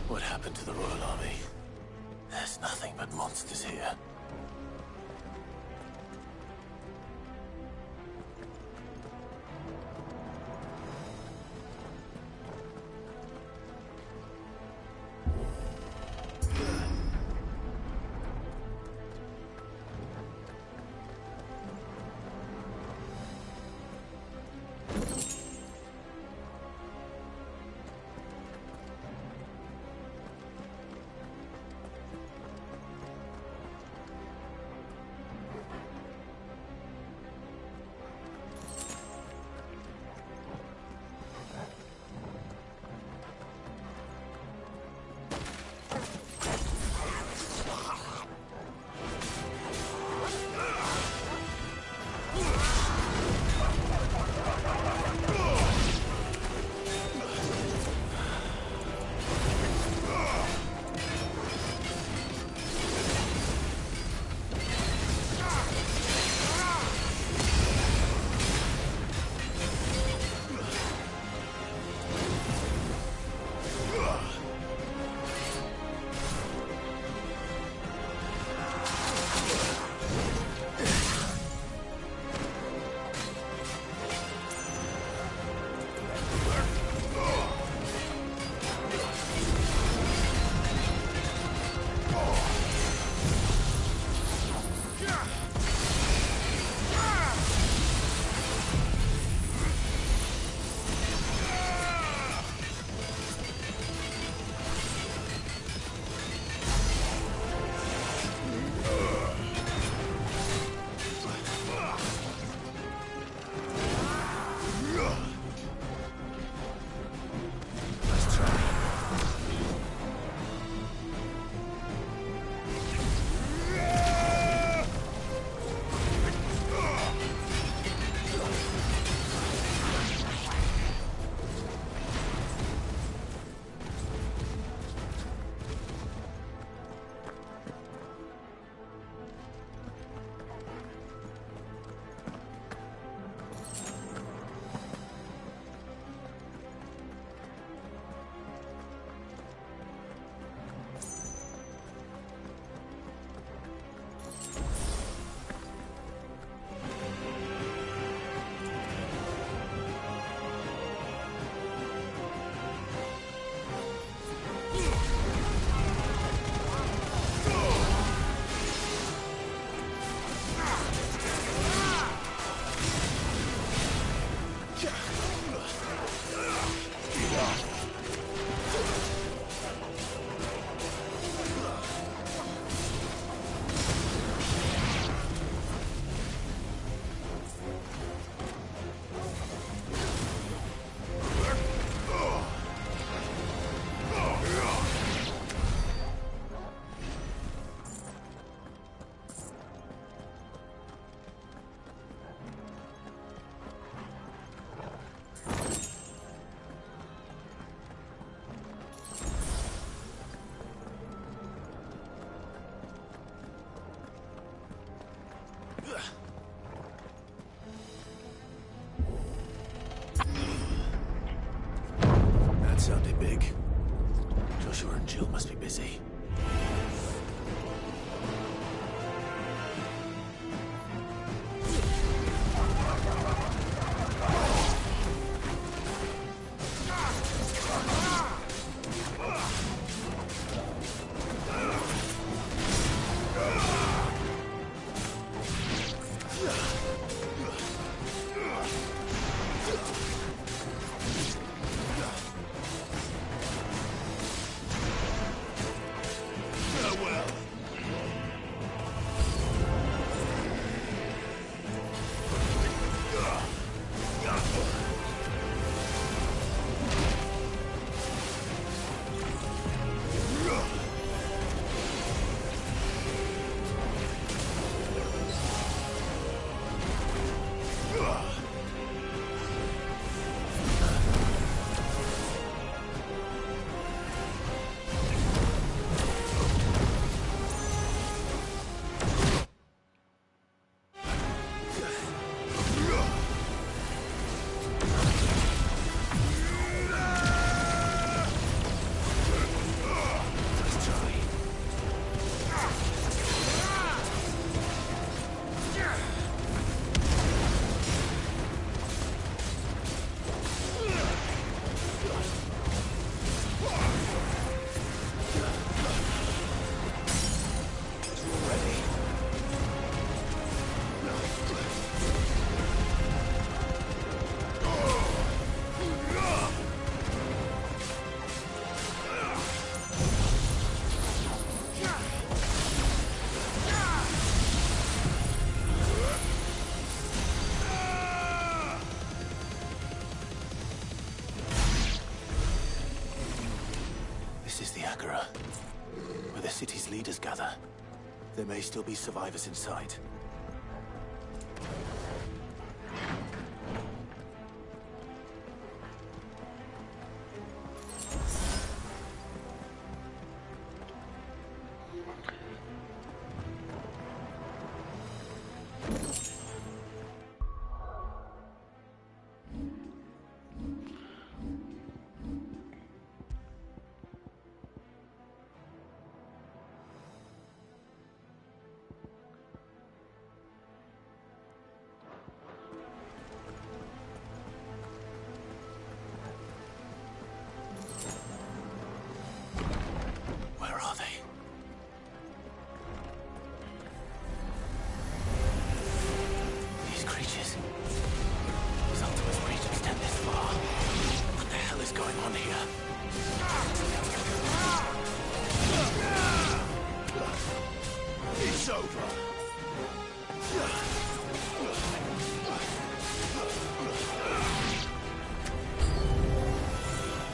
What happened to the Royal Army? There's nothing but monsters here. That sounded big. Joshua and Jill must be busy. Agora, where the city's leaders gather. There may still be survivors inside.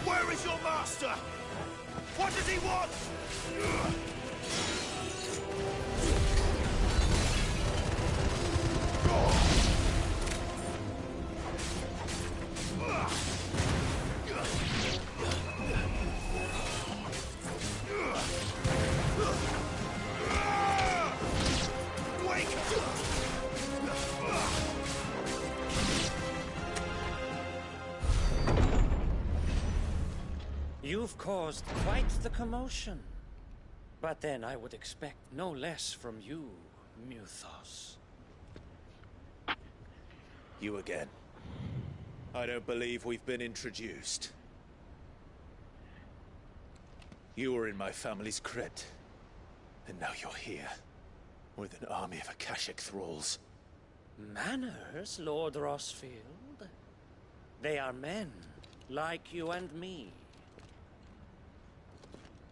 Where is your master? What does he want? You've caused quite the commotion. But then I would expect no less from you, Muthos. You again. I don't believe we've been introduced. You were in my family's crypt, and now you're here, with an army of Akashic thralls. Manners, Lord Rossfield? They are men, like you and me.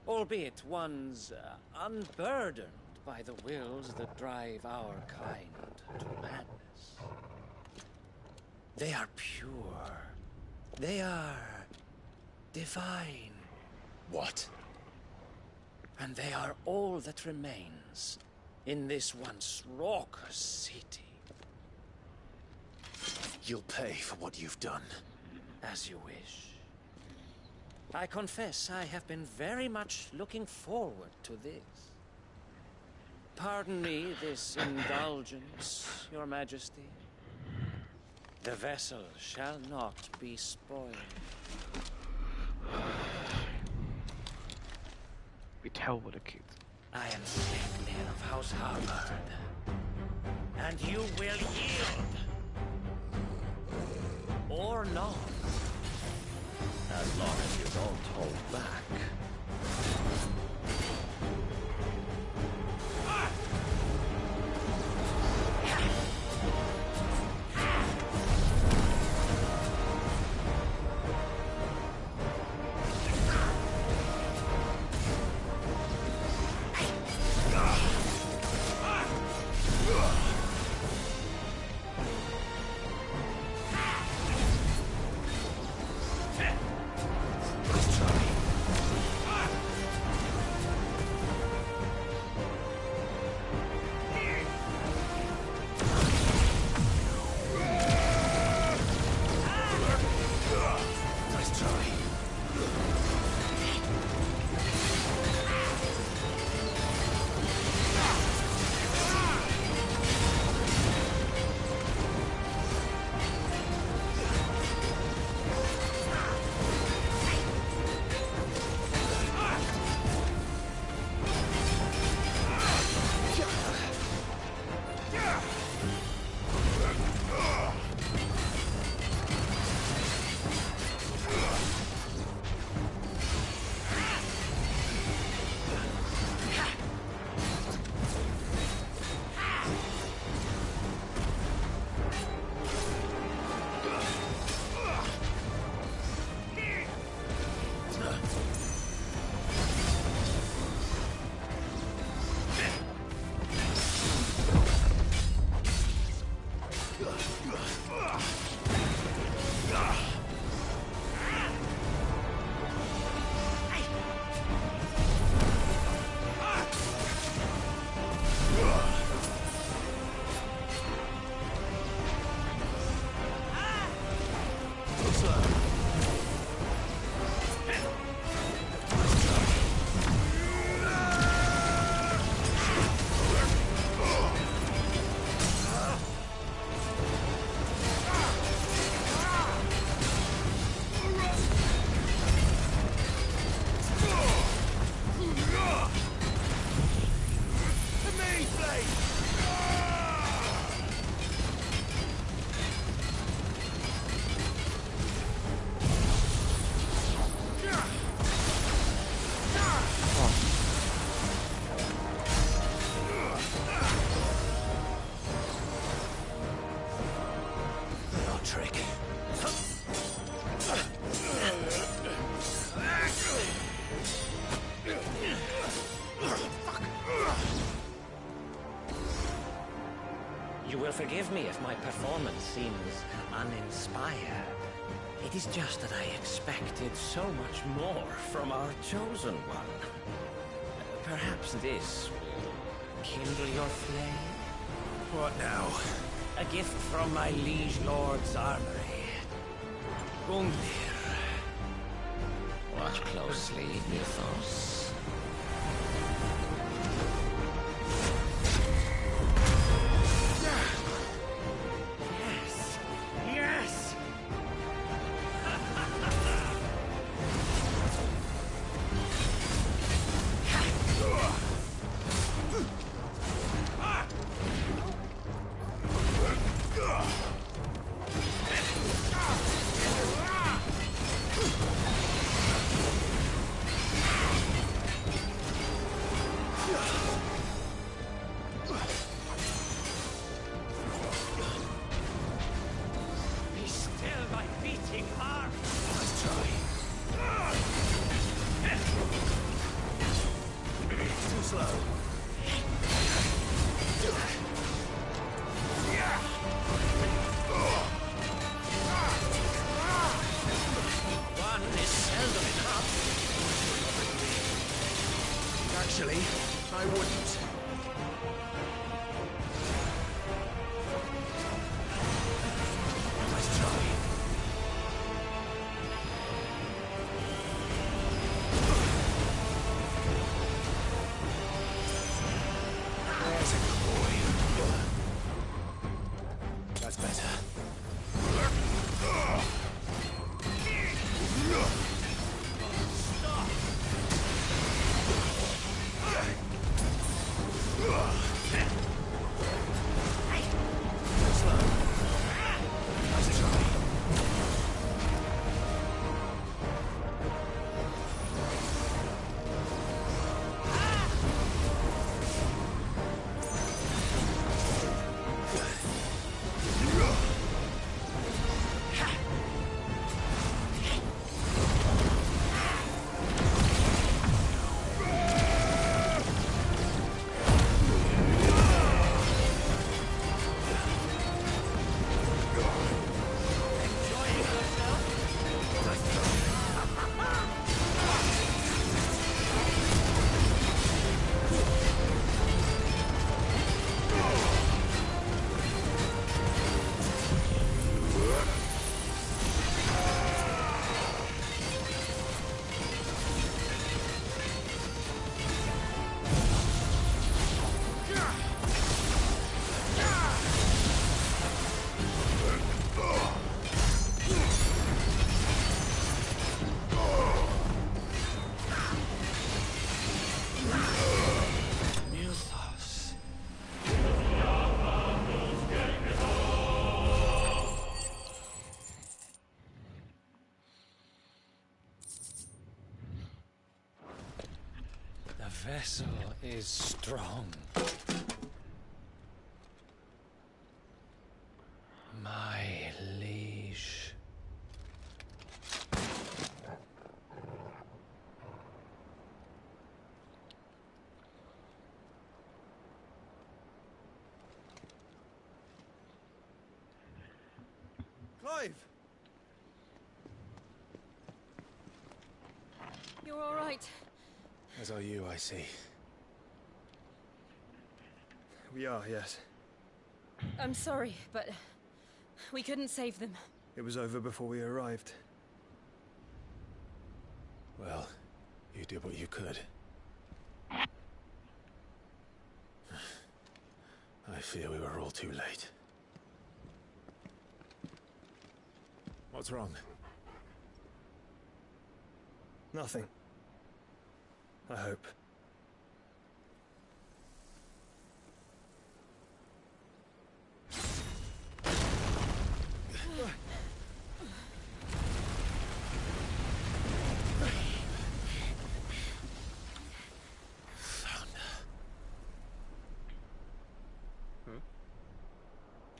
Albeit ones unburdened by the wills that drive our kind to madness. They are pure. They are divine. What? And they are all that remains in this once raucous city. You'll pay for what you've done. As you wish. I confess I have been very much looking forward to this. Pardon me this indulgence, Your Majesty. The vessel shall not be spoiled. Be terrible to kids. I am Siegfried of House Harvard. And you will yield. Or not. As long as you don't hold back. You will forgive me if my performance seems uninspired. It is just that I expected so much more from our chosen one. Perhaps this will kindle your flame? What now? A gift from my liege lord's armory. Gungnir. Watch closely, Mythos. Yes! Yes! Be still, my beating heart! Let's try. Too slow. One is seldom enough. Actually, I wouldn't. Let's try. There's a good boy. That's better. Mythos. The vessel is strong. My liege. Clive! You're all right. As are you, I see. We are, yes. I'm sorry, but we couldn't save them. It was over before we arrived. Well, you did what you could. I fear we were all too late. What's wrong? Nothing. I hope.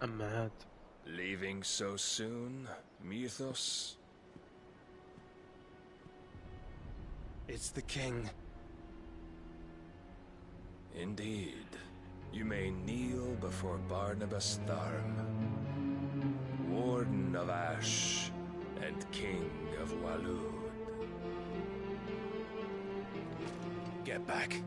I'm mad. Leaving so soon, Mythos? It's the king. Indeed. You may kneel before Barnabas Tharm, Warden of Ash and King of Waloed. Get back.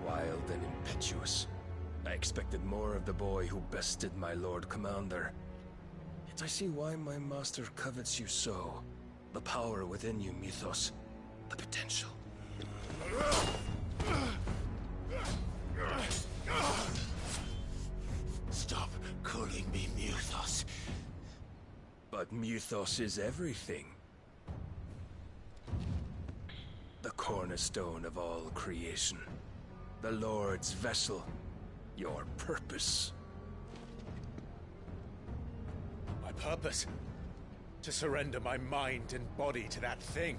Wild and impetuous. I expected more of the boy who bested my Lord Commander. Yet I see why my master covets you so. The power within you, Mythos. The potential. Stop calling me Mythos. But Mythos is everything. The cornerstone of all creation. The Lord's vessel. Your purpose. My purpose? To surrender my mind and body to that thing.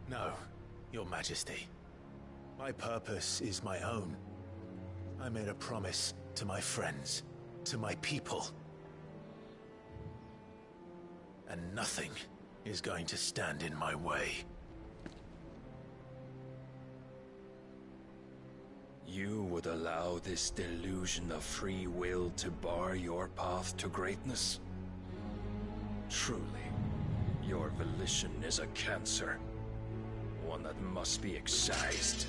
No, Your Majesty. My purpose is my own. I made a promise to my friends, to my people. And nothing is going to stand in my way. You would allow this delusion of free will to bar your path to greatness? Truly, your volition is a cancer. One that must be excised.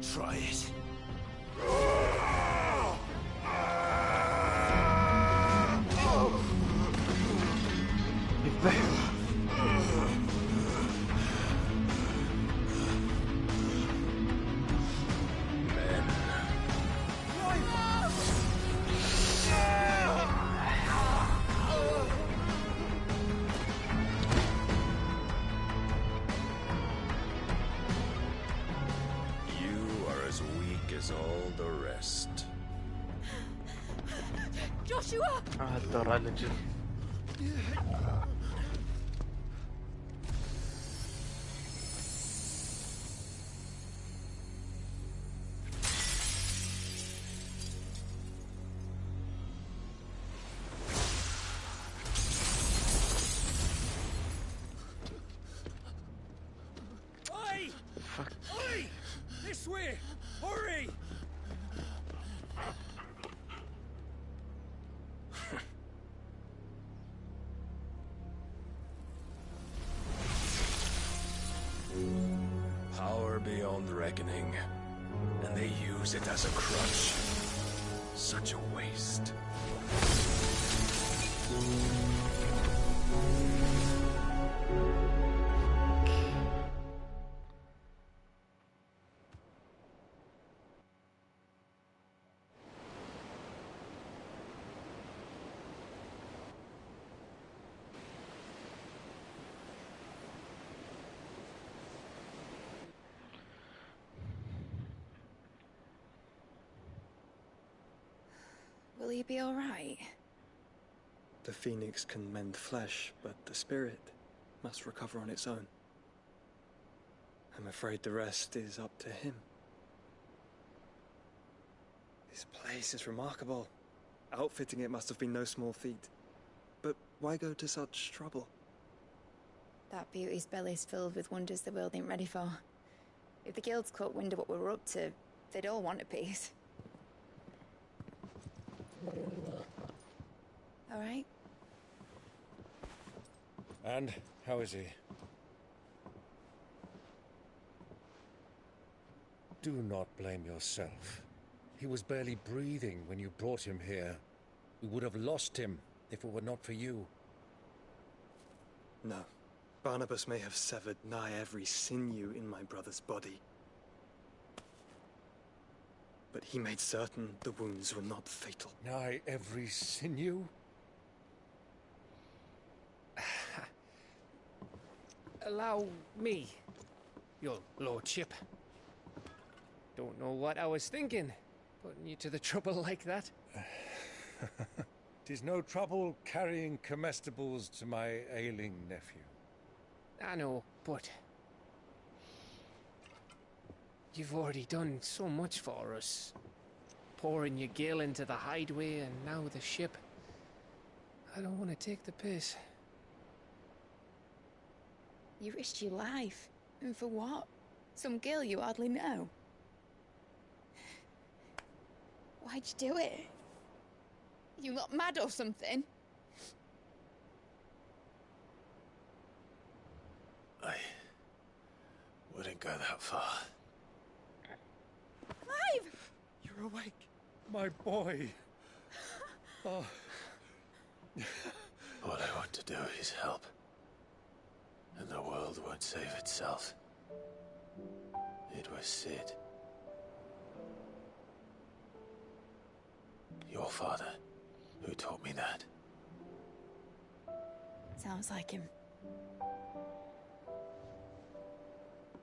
Try it. All the rest. Joshua! الدور على الجن. Oi! Fuck. Oi! This way! Hurry! Power beyond reckoning, and they use it as a crutch. Such a waste. Will he be all right? The phoenix can mend flesh, but the spirit must recover on its own. I'm afraid the rest is up to him. This place is remarkable. Outfitting it must have been no small feat. But why go to such trouble? That beauty's belly's filled with wonders the world ain't ready for. If the guilds caught wind of what we were up to, They'd all want a piece. All right? And how is he? Do not blame yourself. He was barely breathing when you brought him here. We would have lost him if it were not for you. No. Barnabas may have severed nigh every sinew in my brother's body. But he made certain the wounds were not fatal. Nigh every sinew? Allow me, your lordship. Don't know what I was thinking, putting you to the trouble like that. 'Tis no trouble carrying comestibles to my ailing nephew. I know, but you've already done so much for us. Pouring your gil into the hideaway and now the ship. I don't want to take the piss. You risked your life. And for what? Some girl you hardly know. Why'd you do it? You not mad or something? I wouldn't go that far. Clive! You're awake. My boy. Oh. All I want to do is help. And the world won't save itself. It was Sid. Your father, who taught me that. Sounds like him.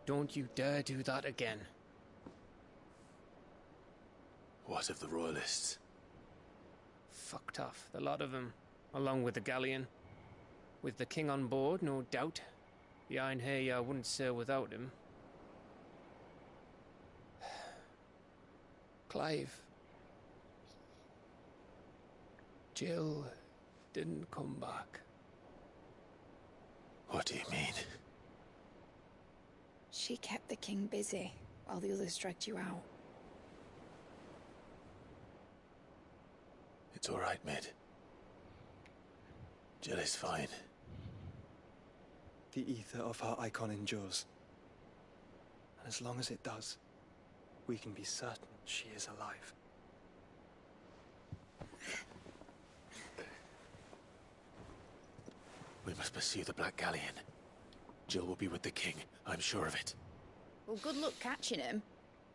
Don't you dare do that again. What of the Royalists? Fucked off, the lot of them, along with the galleon. With the king on board, no doubt. Behind here, I wouldn't sail without him. Clive. Jill didn't come back. What do you mean? She kept the king busy while the others dragged you out. It's all right, Mid. Jill is fine. The ether of her icon endures. And as long as it does, we can be certain she is alive. We must pursue the Black Galleon. Jill will be with the king, I'm sure of it. Well, good luck catching him,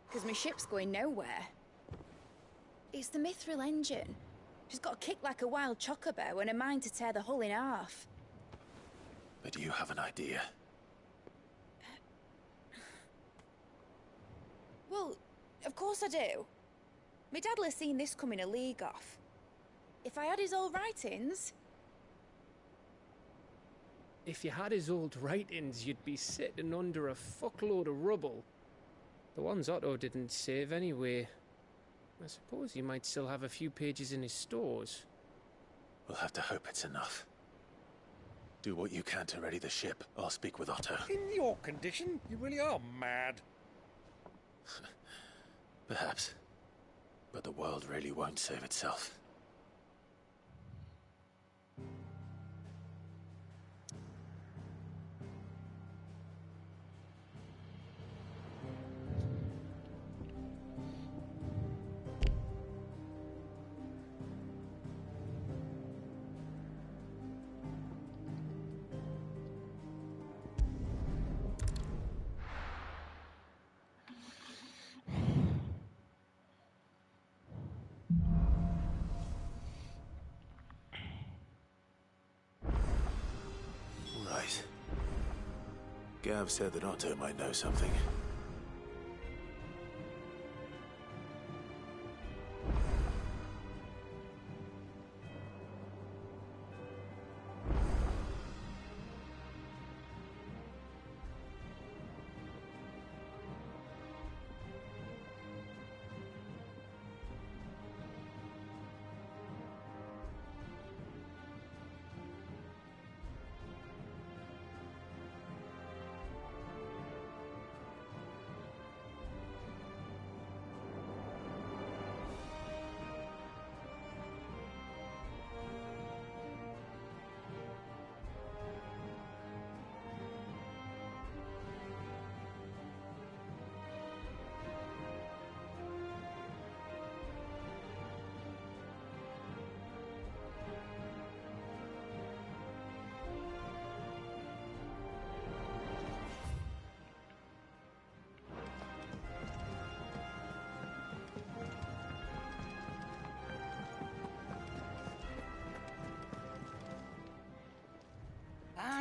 because my ship's going nowhere. It's the Mithril engine. She's got a kick like a wild chocobo and a mind to tear the hull in half. But you have an idea. Well, of course I do. My dad'll have seen this coming a league off. If I had his old writings... If you had his old writings, you'd be sitting under a fuckload of rubble. The ones Otto didn't save anyway. I suppose he might still have a few pages in his stores. We'll have to hope it's enough. Do what you can to ready the ship. I'll speak with Otto. In your condition, you really are mad. Perhaps. But the world really won't save itself. Right. Gav said that Otto might know something.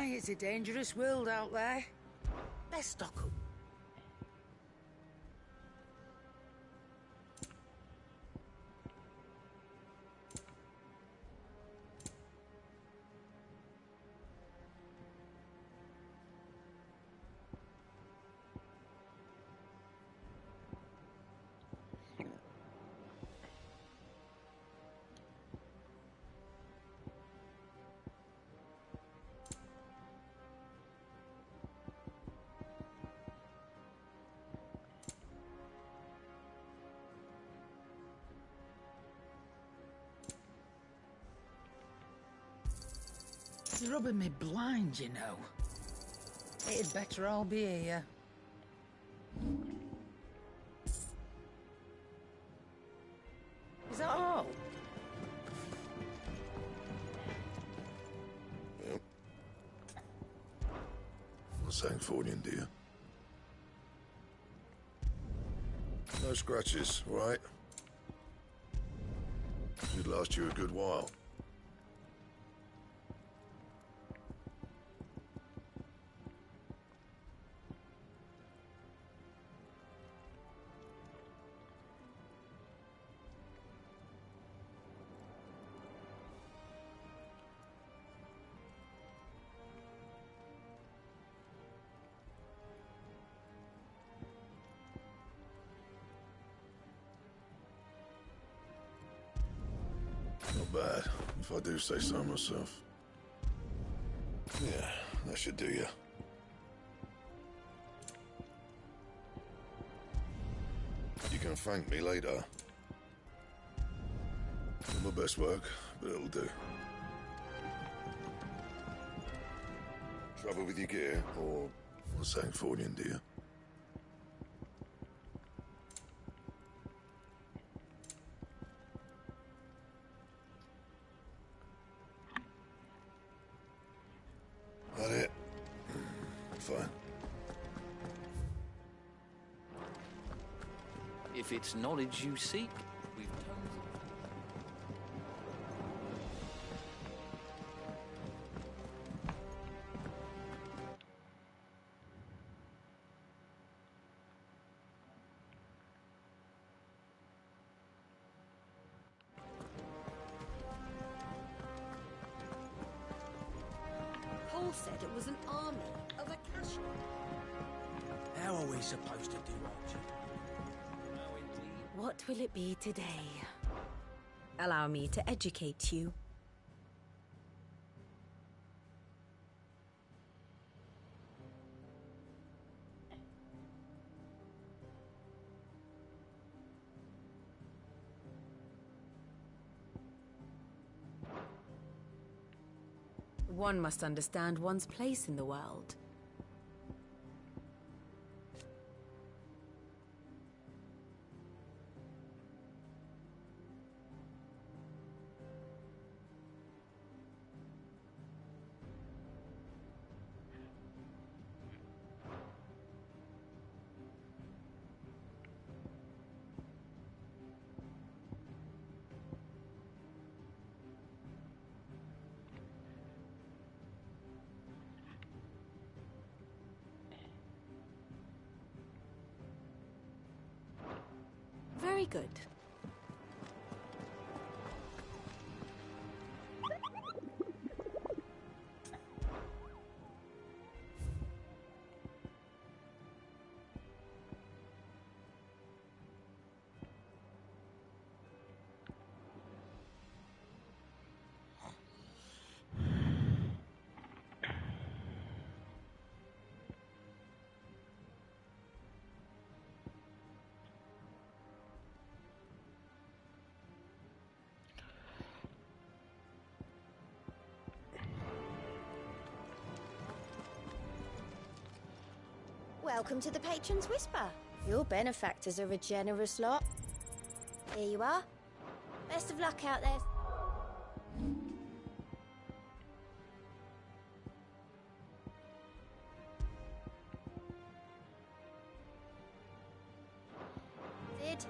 Aye, it's a dangerous world out there. Let's stock up. It's rubbing me blind, you know. It'd better all be here. Is that all? Yep. Sangfordian, dear. No scratches, right? Should last you a good while. Not bad, if I do say so myself. Yeah, that should do you. You can thank me later. Not my best work, but it'll do. Trouble with your gear, or Sangfordian, dear? That it? Fine. If it's knowledge you seek, we've tons Paul said it was an army of Akash. How are we supposed to do Archie? What will it be today? Allow me to educate you. One must understand one's place in the world. Very good. Welcome to the Patron's Whisper. Your benefactors are a generous lot. Here you are. Best of luck out there. Sid.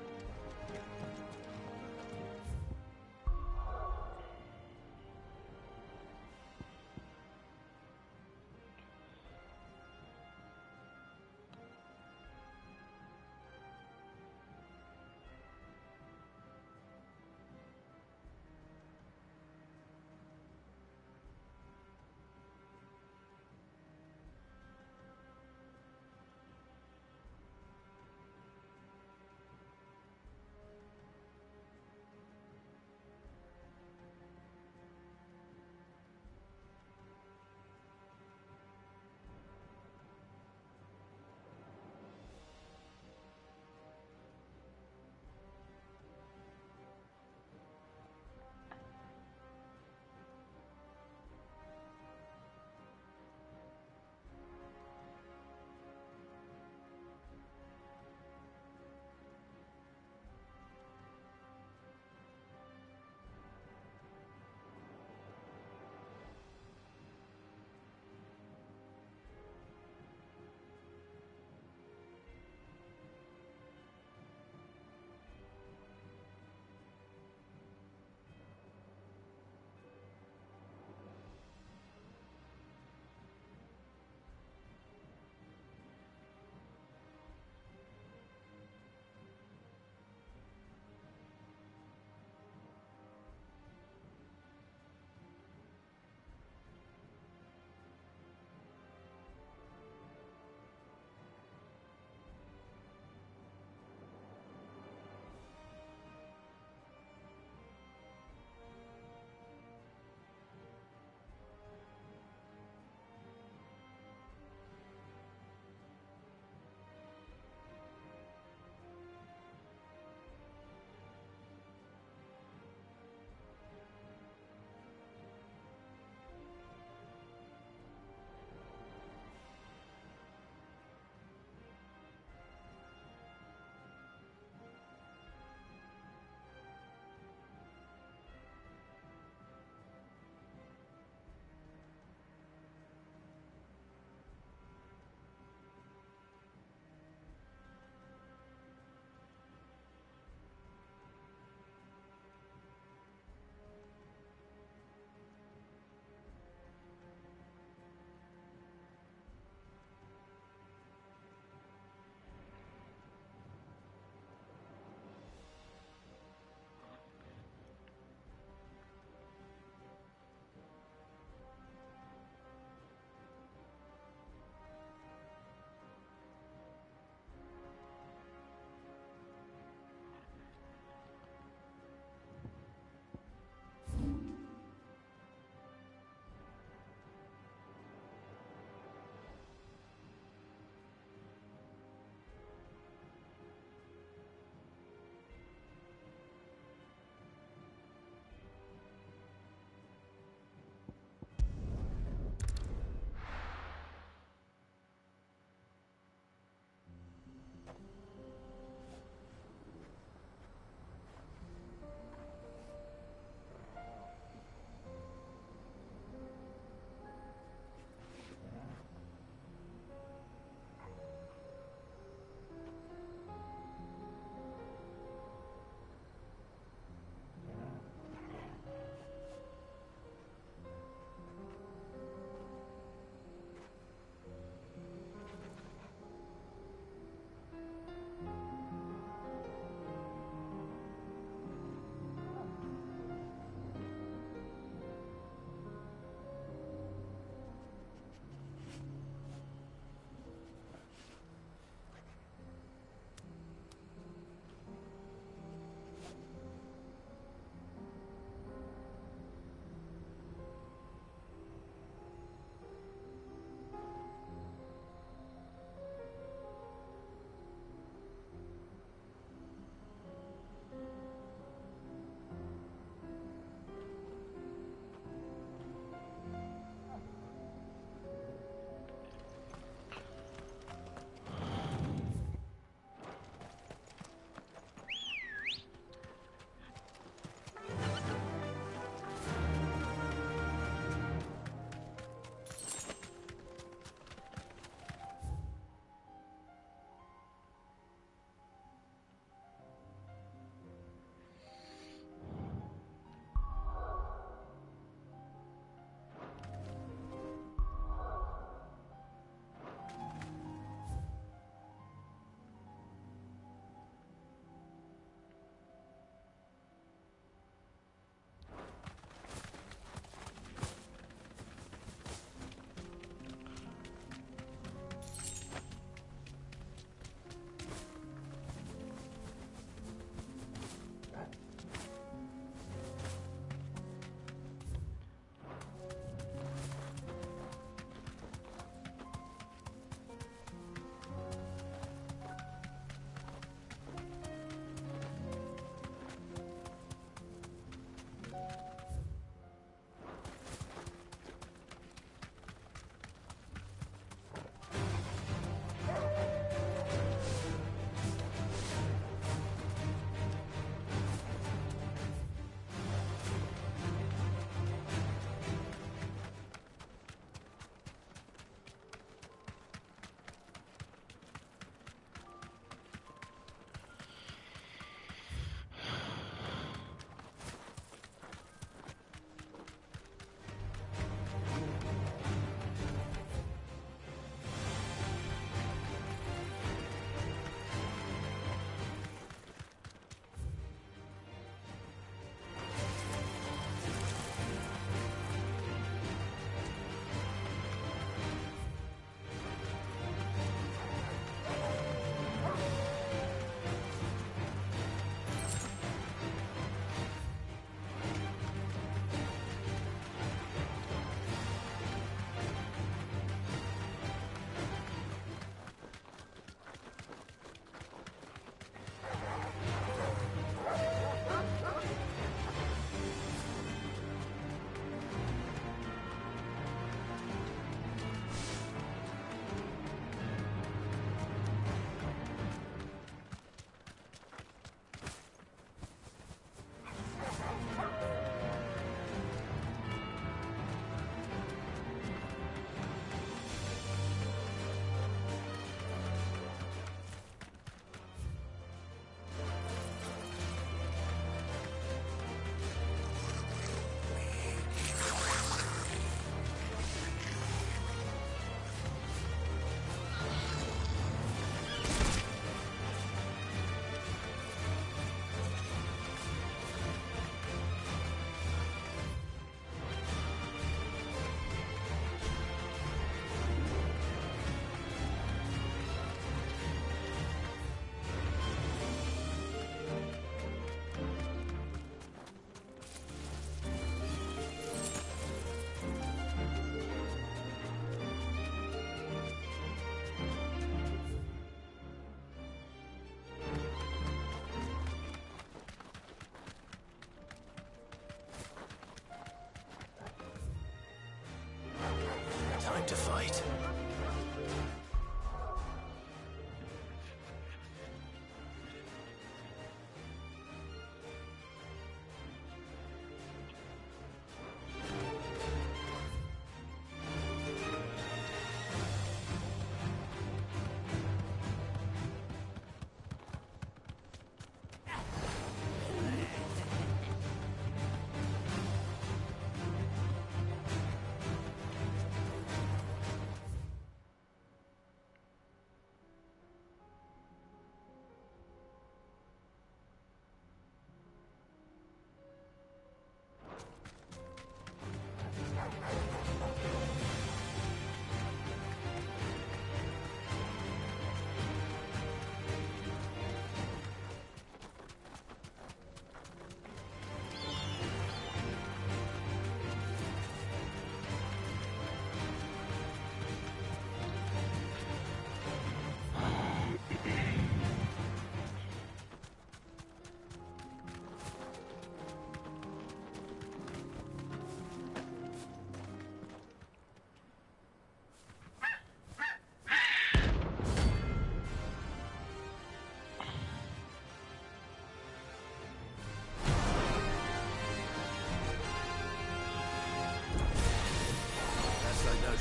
right.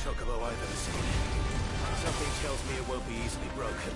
Chocobo I've ever seen. Something tells me it won't be easily broken.